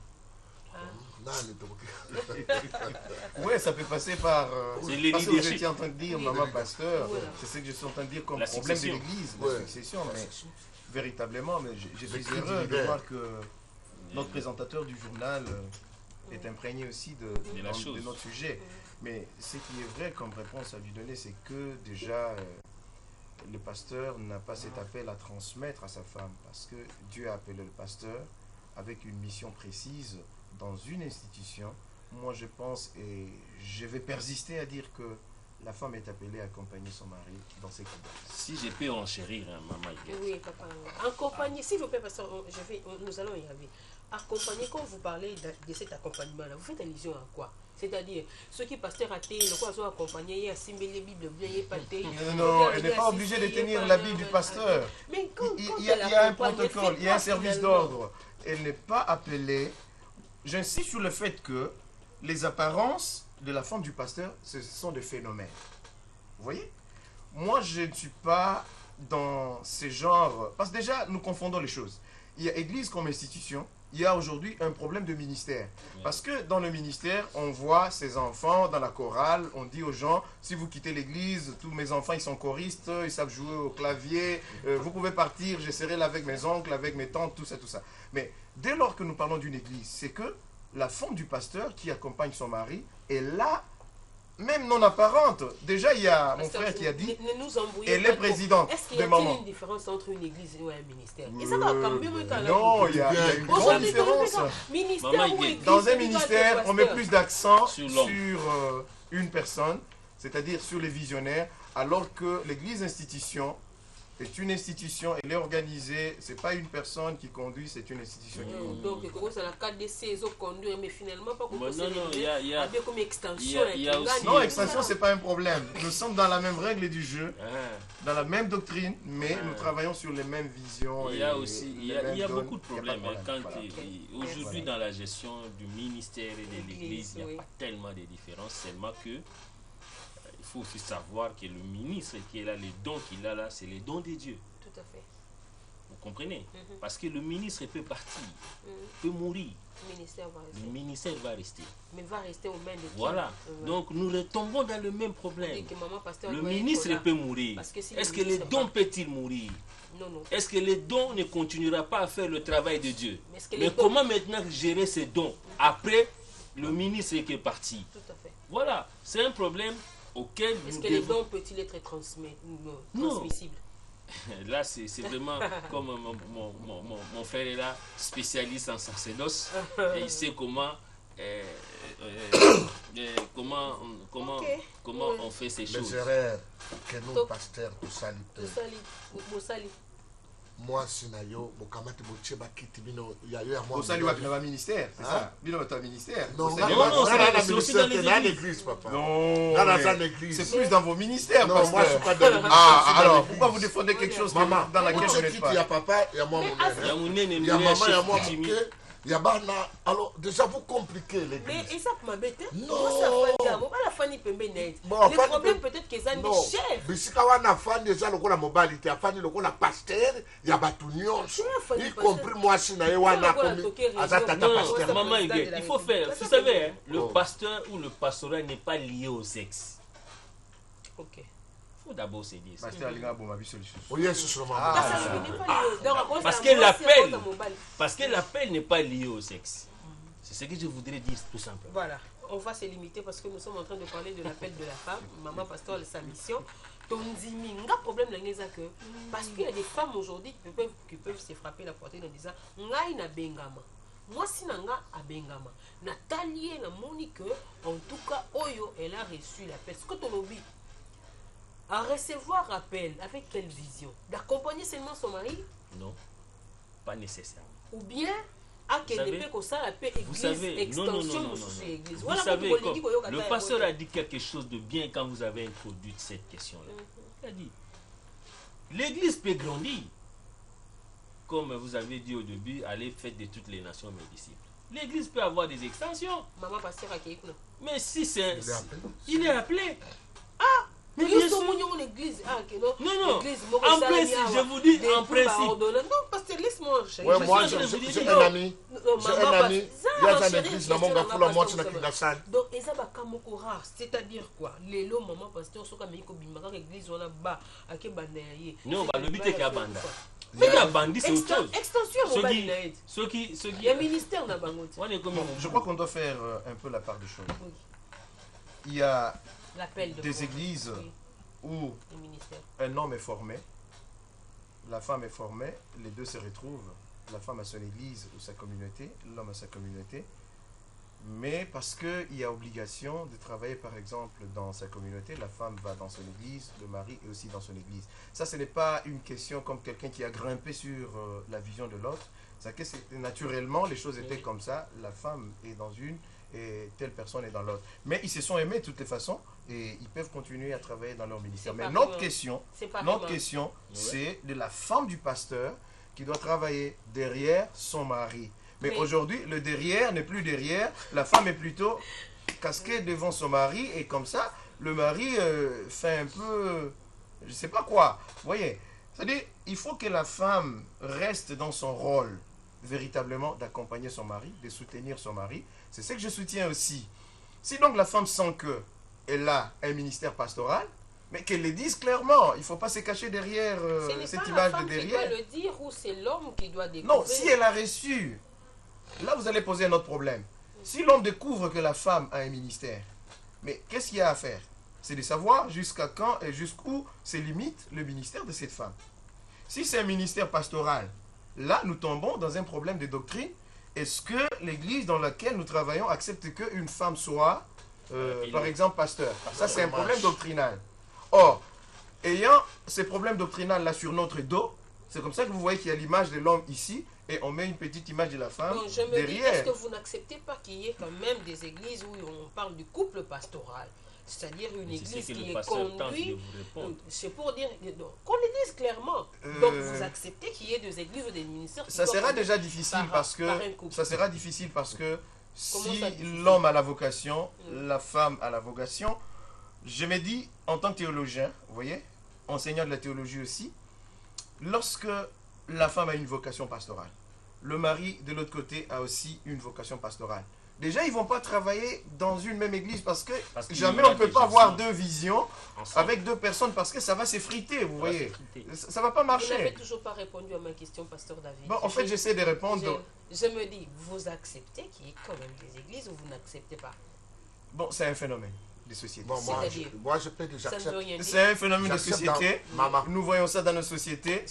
Oui, ça peut passer par. C'est les parce que vous étiez en train de dire, maman pasteur, Voilà. c'est ce que je suis en train de dire comme La problème succession. de l'église, la succession. Mais véritablement, mais je suis heureux de voir que notre présentateur du journal est imprégné aussi de notre sujet. Mais ce qui est vrai comme réponse à lui donner, c'est que déjà, le pasteur n'a pas cet appel à transmettre à sa femme, parce que Dieu a appelé le pasteur avec une mission précise dans une institution, moi je pense et je vais persister à dire que la femme est appelée à accompagner son mari dans ses combats. Si je peux enchérir, hein, maman Iguette. Oui, papa. Accompagner, s'il vous plaît, parce que nous allons y arriver. Accompagner, quand vous parlez de cet accompagnement-là, vous faites allusion à quoi? C'est-à-dire, ceux qui pasteur raté, le quoi sont accompagnés, il y a Simbé les Bibles, il y a Paté. Non, elle n'est pas obligée de tenir la Bible du pasteur. Mais quand Il y a un protocole, il y a un service d'ordre. Elle n'est pas appelée. J'insiste sur le fait que les apparences de la femme du pasteur, ce sont des phénomènes. Vous voyez? Moi, je ne suis pas dans ces genres. Parce que déjà, nous confondons les choses. Il y a Église comme institution. Il y a aujourd'hui un problème de ministère. Parce que dans le ministère, on voit ces enfants dans la chorale, on dit aux gens, si vous quittez l'église, tous mes enfants, ils sont choristes, ils savent jouer au clavier, vous pouvez partir, je serai là avec mes oncles, avec mes tantes, tout ça, tout ça. Mais dès lors que nous parlons d'une église, c'est que la femme du pasteur qui accompagne son mari est là, même non apparente. Déjà, il y a mon frère qui a dit, elle est présidente est-ce qu'il de y a maman. une différence entre une église et un ministère? Et ça va quand même Non, il y a une grande différence. Dans un ministère, on met plus d'accent sur une personne, c'est-à-dire sur les visionnaires, alors que l'église institution est une institution, elle est organisée, c'est pas une personne qui conduit, c'est une institution qui conduit. Donc, c'est la KDC, ils ont conduit, mais finalement, pas comme ça. Non, il y a comme extension. Non, extension, c'est pas un problème. Nous sommes dans la même règle du jeu, dans la même doctrine, mais nous travaillons sur les mêmes visions. Il y a aussi, il y a beaucoup de problèmes. Aujourd'hui, dans la gestion du ministère et de l'église, il n'y a pas tellement de différences, seulement que il faut aussi savoir que le ministre qui est là, les dons qu'il a là, c'est les dons de Dieu. Tout à fait. Vous comprenez? Parce que le ministre peut partir, peut mourir. Le ministère va rester. Mais va rester au même de Dieu. Voilà. Donc nous retombons dans le même problème. Le ministre peut mourir. Est-ce que les dons peuvent-ils mourir? Non, non. Est-ce que les dons ne continueront pas à faire le travail de Dieu? Mais comment maintenant gérer ces dons après le ministre qui est parti? Tout à fait. Voilà. C'est un problème auquel est-ce que les dons peuvent-ils être transmissibles? Là, c'est vraiment comme mon frère est là, spécialiste en sacerdoce, et il sait comment on fait ces choses. Les erreurs que nous, pasteurs, nous salit. Moi, si nayo, bokamati bocheba kiti bino yayo ya moi. Vous saluez avec le ministère, c'est ça? Bino votre ministère. Non, c'est aussi dans l'église, papa. Non, c'est plus dans vos ministères, non, moi je suis pas dans l'église. Ah, alors pourquoi vous défendez quelque chose dans laquelle je n'êtes pas? Il y a papa, il y a moi, mon il y a maman, il y a moi, mon cœur. Il y a bana, alors déjà vous compliquez l'église. Mais ça peut m'embêter. Non. La famille peut m'aider. Le problème peut-être que ça n'est chef. Bisika wana fani déjà le la mobilité, afani le la pasteur, il y a batunion. Y compris moi si na wana comme azata pasteur. Maman il faut faire. Vous savez, le pasteur ou le pastorat n'est pas lié au sexe. OK. Il faut d'abord se dire ça. Parce que l'appel n'est pas lié au sexe. C'est ce que je voudrais dire tout simplement. Voilà, on va se limiter parce que nous sommes en train de parler de l'appel de la femme. Maman pasteur, sa mission. Tonziminga problème que parce qu'il y a des femmes aujourd'hui qui peuvent se frapper la poitrine en disant ngai na bengama. Moi si nanga a bengama. Nathalie na Monique en tout cas Oyo elle a reçu l'appel. Ce que ton lobby à recevoir appel, avec quelle vision? D'accompagner seulement son mari? Non, pas nécessairement. Ou bien, vous savez, non. Vous savez, le pasteur a dit quelque chose de bien quand vous avez introduit cette question-là. Il a dit, l'église peut grandir. Comme vous avez dit au début, allez faites de toutes les nations mes disciples. L'église peut avoir des extensions. Maman pasteur a qui? Mais si c'est... Il est appelé. Ah! Mais bien sûr. Non. En principe, je vous dis en principe. Non, parce que laisse-moi. Ouais, moi, j'ai un ami. J'ai un ami. Il y a une église dans mon gafou, la moitié de la donc, ils ont un rare. C'est-à-dire quoi? Les lots, maman, pasteur, sont comme l'église, on a bas. Non, le but est qu'il y a banda. Mais la bandit, c'est autre chose. Extension, il y a un ministère dans je crois qu'on doit faire un peu la part des choses. Il y a des églises où un homme est formé, la femme est formée, les deux se retrouvent, la femme a son église ou sa communauté, l'homme a sa communauté, mais parce qu'il y a obligation de travailler, par exemple, dans sa communauté. La femme va dans son église, le mari est aussi dans son église. Ça, ce n'est pas une question comme quelqu'un qui a grimpé sur la vision de l'autre. C'est que naturellement, les choses étaient comme ça. La femme est dans une et telle personne est dans l'autre. Mais ils se sont aimés de toutes les façons et ils peuvent continuer à travailler dans leur ministère. Mais notre question, c'est de la femme du pasteur qui doit travailler derrière son mari. Mais aujourd'hui, le derrière n'est plus derrière. La femme est plutôt casquée devant son mari. Et comme ça, le mari fait un peu... Je ne sais pas quoi. Vous voyez? C'est-à-dire, il faut que la femme reste dans son rôle, véritablement, d'accompagner son mari, de soutenir son mari. C'est ce que je soutiens aussi. Si donc la femme sent qu'elle a un ministère pastoral, mais qu'elle le dise clairement. Il ne faut pas se cacher derrière cette image de derrière. C'est le dire ou c'est l'homme qui doit découvrir? Non, si elle a reçu, là vous allez poser un autre problème. Si l'homme découvre que la femme a un ministère, mais qu'est-ce qu'il y a à faire? C'est de savoir jusqu'à quand et jusqu'où se limite le ministère de cette femme. Si c'est un ministère pastoral, là nous tombons dans un problème de doctrine. Est-ce que l'église dans laquelle nous travaillons accepte qu'une femme soit, par exemple, pasteur? Ça c'est un problème doctrinal. Or, ayant ces problèmes doctrinaux-là sur notre dos, c'est comme ça que vous voyez qu'il y a l'image de l'homme ici, et on met une petite image de la femme je me derrière. dis, est-ce que vous n'acceptez pas qu'il y ait quand même des églises où on parle du couple pastoral? C'est-à-dire une église qui est conduite. C'est pour dire qu'on le dise clairement. Donc vous acceptez qu'il y ait des églises ou des ministères qui ça sera déjà difficile parce que si l'homme a la vocation, la femme a la vocation, je me dis en tant que théologien, vous voyez, enseignant de la théologie aussi, lorsque la femme a une vocation pastorale, le mari de l'autre côté a aussi une vocation pastorale. Déjà, ils ne vont pas travailler dans une même église parce que jamais on ne peut pas avoir deux visions avec deux personnes parce que ça va s'effriter, vous voyez. Ça ne va pas marcher. Vous n'avez toujours pas répondu à ma question, pasteur David. Bon, en fait, j'essaie de répondre. Je me dis, vous acceptez qu'il y ait quand même des églises ou vous n'acceptez pas? Bon, c'est un phénomène de société. Bon, moi, je peux déjà accepter. C'est un phénomène de société. Nous voyons ça dans nos sociétés.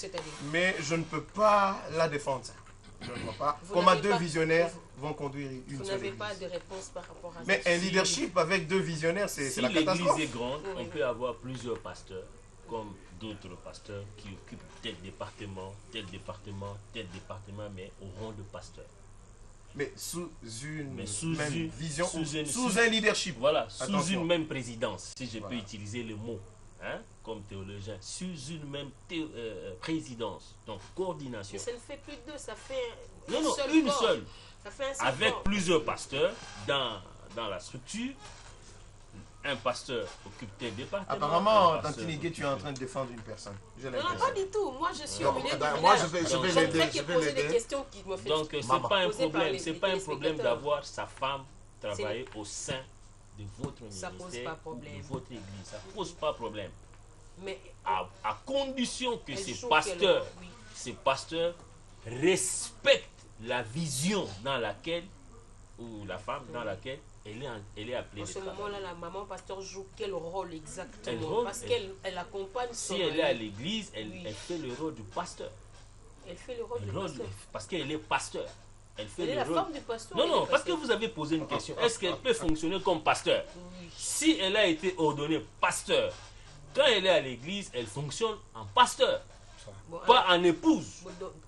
Mais je ne peux pas la défendre. Je ne vois pas comment deux visionnaires vont conduire une seule église. Vous n'avez pas de réponse par rapport à ça? Mais un leadership avec deux visionnaires, c'est la catastrophe. Si l'église est grande, on peut avoir plusieurs pasteurs, comme d'autres pasteurs qui occupent tel département, mais au rang de pasteur. Mais sous une même vision, sous un leadership. Voilà, sous une même présidence, si je peux utiliser le mot. Comme théologien, sous une même présidence, donc coordination. Mais ça ne fait plus de deux, ça fait une seule. Ça fait un seul avec corps. Plusieurs pasteurs dans la structure. Un pasteur occupe tel département. Apparemment, Tantinigué, tu es en train de défendre une personne. Non, pas du tout. Moi, je suis au milieu du moi, village. je vais l'aider. Donc, c'est pas un problème d'avoir sa femme travailler au sein de votre ministère, de votre église. Ça ne pose pas problème. Mais à condition que ces pasteurs respectent la vision dans laquelle, ou la femme dans laquelle elle est appelée. En ce moment-là, la maman pasteur joue quel rôle exactement? Parce qu'elle accompagne son Si elle est à l'église, elle fait le rôle du pasteur. Elle fait le rôle du pasteur. Parce qu'elle est pasteur. Elle est la femme du pasteur. Non, parce que vous avez posé une question. Est-ce qu'elle peut fonctionner comme pasteur? Si elle a été ordonnée pasteur, quand elle est à l'église, elle fonctionne en pasteur, pas en épouse.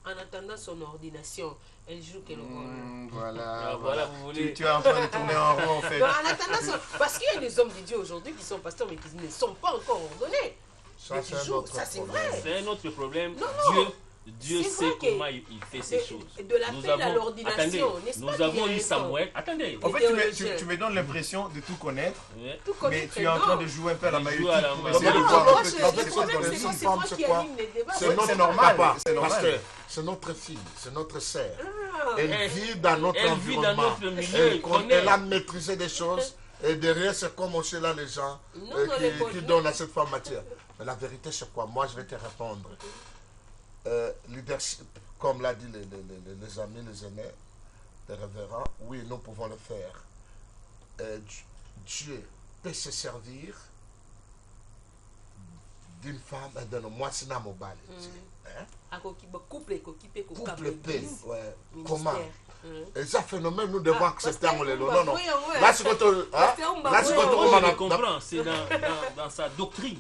En attendant son ordination, elle joue quel rôle? Voilà, vous voulez... tu es en train de tourner en rond en fait. En attendant parce qu'il y a des hommes de Dieu aujourd'hui qui sont pasteurs mais qui ne sont pas encore ordonnés. Ça, c'est vrai. C'est un autre problème. Non. Dieu sait comment il fait ces choses. De l'appel à l'ordination, n'est-ce pas? Nous avons eu Samuel. Attendez. En fait, tu me donnes l'impression de tout connaître, mais tu es en train de jouer un peu à la maïotique pour essayer de voir un peu le problème, c'est moi qui anime les débats. C'est normal. Parce que c'est notre fille, c'est notre sœur. Elle vit dans notre environnement. Elle a maîtrisé des choses. Et derrière, c'est comme on sait là les gens qui donnent à cette femme matière. Mais la vérité, c'est quoi? Moi, je vais te répondre. Leadership, comme l'a dit les amis, les aînés, les révérends, oui, nous pouvons le faire. Dieu peut se servir d'une femme et d'un homme. Moi, c'est mobile. Couple paix. Ouais. Comment? Et ça phénomène, nous devons accepter en les parce Non, non. que- Là, c'est quand on... Parce que on va- Là, c'est quand ouais, on... Je le comprends, c'est dans sa doctrine.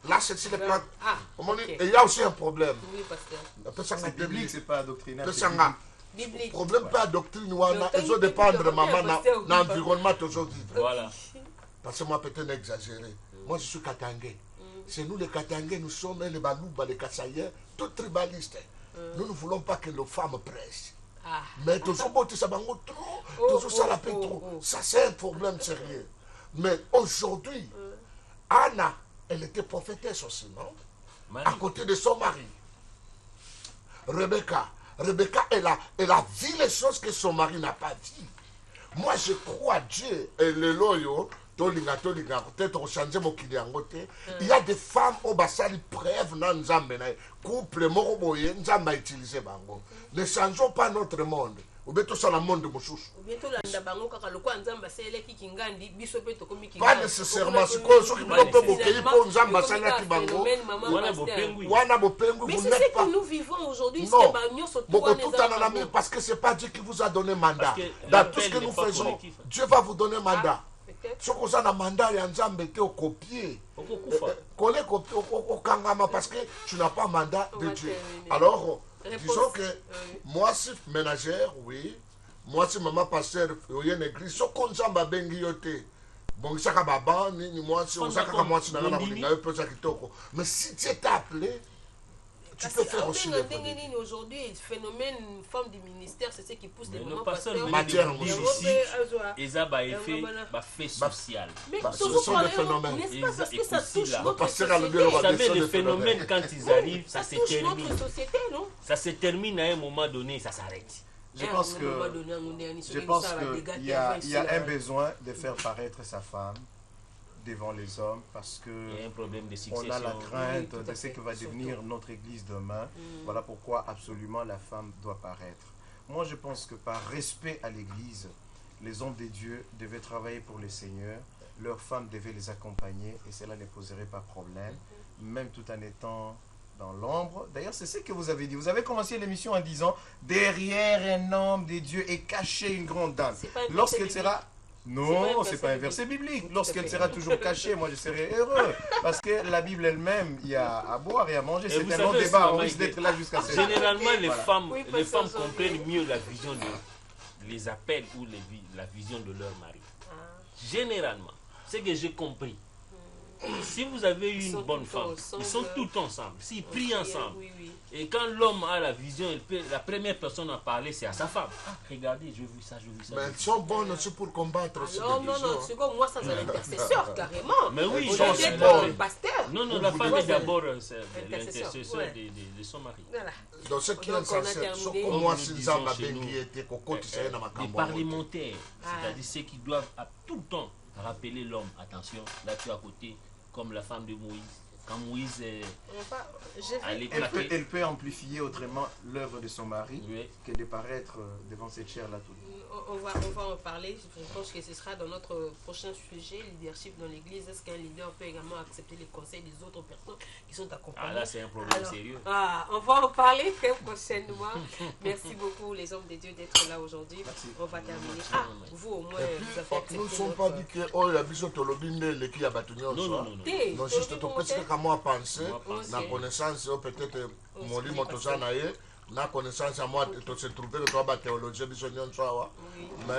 Là, c'est sur le plan... Ah, Comment dire? ok. Et il y a aussi un problème. Oui, pasteur. C'est biblique, c'est pas doctrinaire. c'est Pesanga. Biblique. Problème pas doctrine wana Le temps ezo dépendre que maman pasteur na occupé. environnement toujours vivre. Voilà. Parce que moi peut-être exagéré. Moi je suis katangé. C'est nous les katangés, nous sommes les balouba, les kassaïens, tous tribalistes. Nous ne voulons pas que nos femmes pressent. Ah. Mais toujours botter ça bango trop, Oh, toujours ça la oh, paix oh, trop. oh. Ça c'est un problème sérieux. Mais aujourd'hui, Anna, elle était prophétesse aussi, non? Marie. À côté de son mari. Rebecca, elle a vu les choses que son mari n'a pas vues. Moi, je crois à Dieu. Et le loyo, peut-être au changer mon yangote. Il y a des femmes au basali preuve dans Nzambe. Couple, moroboye, Nzambe a utilisé bango. Ne changeons pas notre monde. Ou bien tout ça, le monde de Moussous. Bientôt landa bango kaka lokwa nzamba seleki kingandi biso pe tokomi kingandi. Pas nécessairement. Ce qu'on peut bouquer pour Nzamba Sanaki bango. Wana bopengui. Wana bopengu, Mais vous c'est n'êtes ce pas. que nous vivons aujourd'hui. Non. C'est Parce que c'est pas Dieu qui vous a donné mandat. Parce que Dans tout ce l'appel que nous n'est pas faisons, collectif. Dieu va vous donner mandat. peut-être. Ce qu'on a un mandat, il y a un Nzambe qui est au copier. Okokufa. Collé au Kangama parce que tu n'as pas mandat On de va Dieu. terminer. Alors, Réponse. disons que moi, si ménagère, oui. Moi, si maman pasteur, il y a une église, ce qu'on a bengi yote. Bon, ça baba, ni moi, si on s'en moi, si on a mais si tu es appelé, tu peux faire aussi les produits. Aujourd'hui, le phénomène femme du ministère, c'est ce qui pousse les Mais mamans nos pasteurs pasteurs. Matière, venaient de dire aussi. ici, Eza ba effet, ba fait social. Mais Bah, ce toujours sont parler, des phénomènes. n'est-ce pas, parce que ça Et touche là. notre Pasteur a le société. bien Vous savez, Des les phénomènes, quand ils arrivent, ça se touche termine. notre société, non? Ça se termine à un moment donné, ça s'arrête. Je pense qu'il y a un besoin de faire paraître sa femme devant les hommes parce que Il y a un problème de on succession. a la crainte Oui, tout à de ce fait, que va surtout. devenir notre église demain. Voilà pourquoi absolument la femme doit paraître. Moi, je pense que par respect à l'église, les hommes de Dieu devaient travailler pour le Seigneur, leurs femmes devaient les accompagner et cela ne poserait pas problème, même tout en étant dans l'ombre. D'ailleurs, c'est ce que vous avez dit. Vous avez commencé l'émission en disant derrière un homme de Dieu est cachée une grande dame. C'est pas un Lorsqu'elle verset sera... Non, c'est pas un verset biblique. Lorsqu'elle sera toujours cachée, moi je serai heureux. Parce que la Bible elle-même, il y a à boire et à manger. Et C'est vous un savez long aussi, débat. On maman, risque d'être là jusqu'à 16 Généralement, les Voilà. femmes, Oui, les pasteur femmes Jean-Pierre. comprennent mieux la vision de les appels ou la vision de leur mari. Généralement, c'est que j'ai compris. Si vous avez eu Ils sont une bonne tout le temps femme, ensemble. ils sont tout ensemble. S'ils prient ensemble. Oui, oui. Et quand l'homme a la vision, la première personne à parler, c'est à sa femme. Ah, regardez, j'ai vu ça, j'ai vu ça. Mais elles sont bonnes aussi pour combattre ces Non, non, non, divisions. c'est comme moi, ça, c'est l'intercesseur, carrément. Mais oui, Vous sont êtes si le bonnes. pasteur. non, non, la Vous femme devez- est d'abord L'intercesseur, l'intercesseur ouais. de son mari. Voilà. Donc ce qui est Donc, on a essentiel, ce terminé. que moi, Comme si nous Nzamba disons chez bengi nous, était Koko, tu sais, dans ma Des cambo. parlementaires, Ah. c'est-à-dire ceux qui doivent à tout le temps rappeler l'homme. Attention, là tu es à côté, comme la femme de Moïse. Quand Moïse allait plaquer, Elle peut amplifier autrement l'œuvre de son mari oui, que de paraître devant cette chair-là tout. On va en parler. Je pense que ce sera dans notre prochain sujet, leadership dans l'église. Est-ce qu'un leader peut également accepter les conseils des autres personnes qui sont accompagnées? ah là c'est un problème Alors, sérieux. on va en parler très prochainement. Merci beaucoup les hommes de Dieu d'être là aujourd'hui. Merci. On va terminer. Ah, vous au moins, vous avez accepté Nous ne sommes notre- pas dit que oh, il y a besoin de l'obine, les qui a battu Non, non, non, non. Té, Non, juste ton petit que moi penser, Moi, na connaissance, peut-être mon lit, oui, mon parce tosa na ye, na connaissance à moi, tu se trouver le toi, théologie, biso nyon soa. Oui. Mais,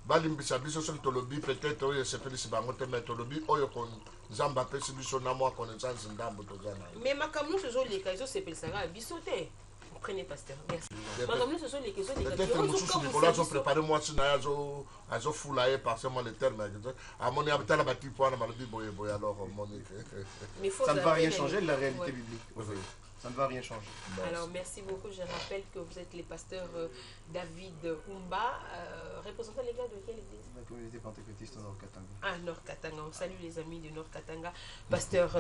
balimbisa biso sur tolobi, peut-être, oyo se fait si bango te met tolobi, oyo kon zamba pesi biso na moi connaissance ndambo toza na ye. Mais ma camion, ce sont les cas, c'est le Sarah, bisoté. Prenez, pasteur. Merci. Ma camion, ce sont les questions des Peut-être que Moussous Nicolas ont préparé moi si na azo foulaye par seulement les termes. À mon avis, la bâtie pour la maladie, boye alors, Monique. Ça ne va rien changer de la réalité biblique. Oui, oui. Ça ne va rien changer. Alors, merci beaucoup. Je rappelle que vous êtes les pasteurs David Oumba, représentant les gars de quelle église? La communauté pentecôtiste au Nord-Katanga. Ah, Nord-Katanga. On salue les amis de Nord-Katanga. Pasteur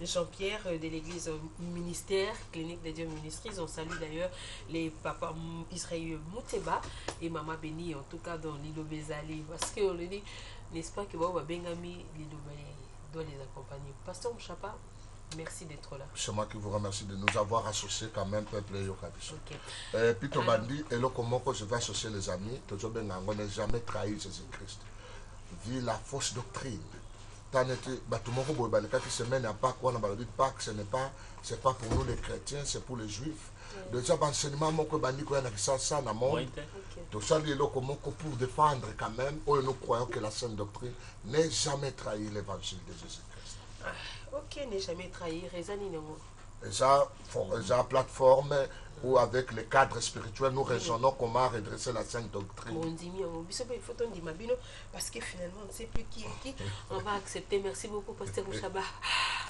Jean-Pierre de l'église ministère, Clinique des Dieux Ministries. On salue d'ailleurs les papas Israël Mouteba et Maman Béni, en tout cas dans l'île Bezali. Parce qu'on dit, n'est-ce pas, que Baba Bengami, l'île doit les accompagner. Pasteur Mouchapa, Merci d'être là. C'est moi qui vous remercie de nous avoir associés quand même, peuple Yokabiso. Ok. Puis Tobandi, et là, comment je vais associer les amis, on n'a jamais trahi Jésus-Christ. Vu la fausse doctrine. Tant tout le monde qui semaine à Pâques, on a dit Pâques, c'est pas pour nous les chrétiens, c'est pour les juifs. Déjà, l'enseignement, mon bandi, qu'on a ça dans le monde. Donc, ça, pour défendre quand même, nous croyons que la sainte doctrine n'est jamais trahi l'évangile de Jésus-Christ. Ok, n'est jamais trahi, raisonnez Et ça, plateforme où avec les cadres spirituels, nous raisonnons comment redresser la sainte doctrine. Parce que finalement, on ne sait plus qui est qui. On va accepter. Merci beaucoup, Pasteur Mouchaba.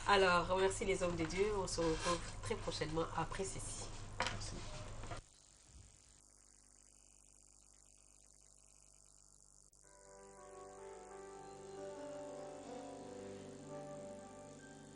Alors, remercie les hommes de Dieu. On se retrouve très prochainement après ceci.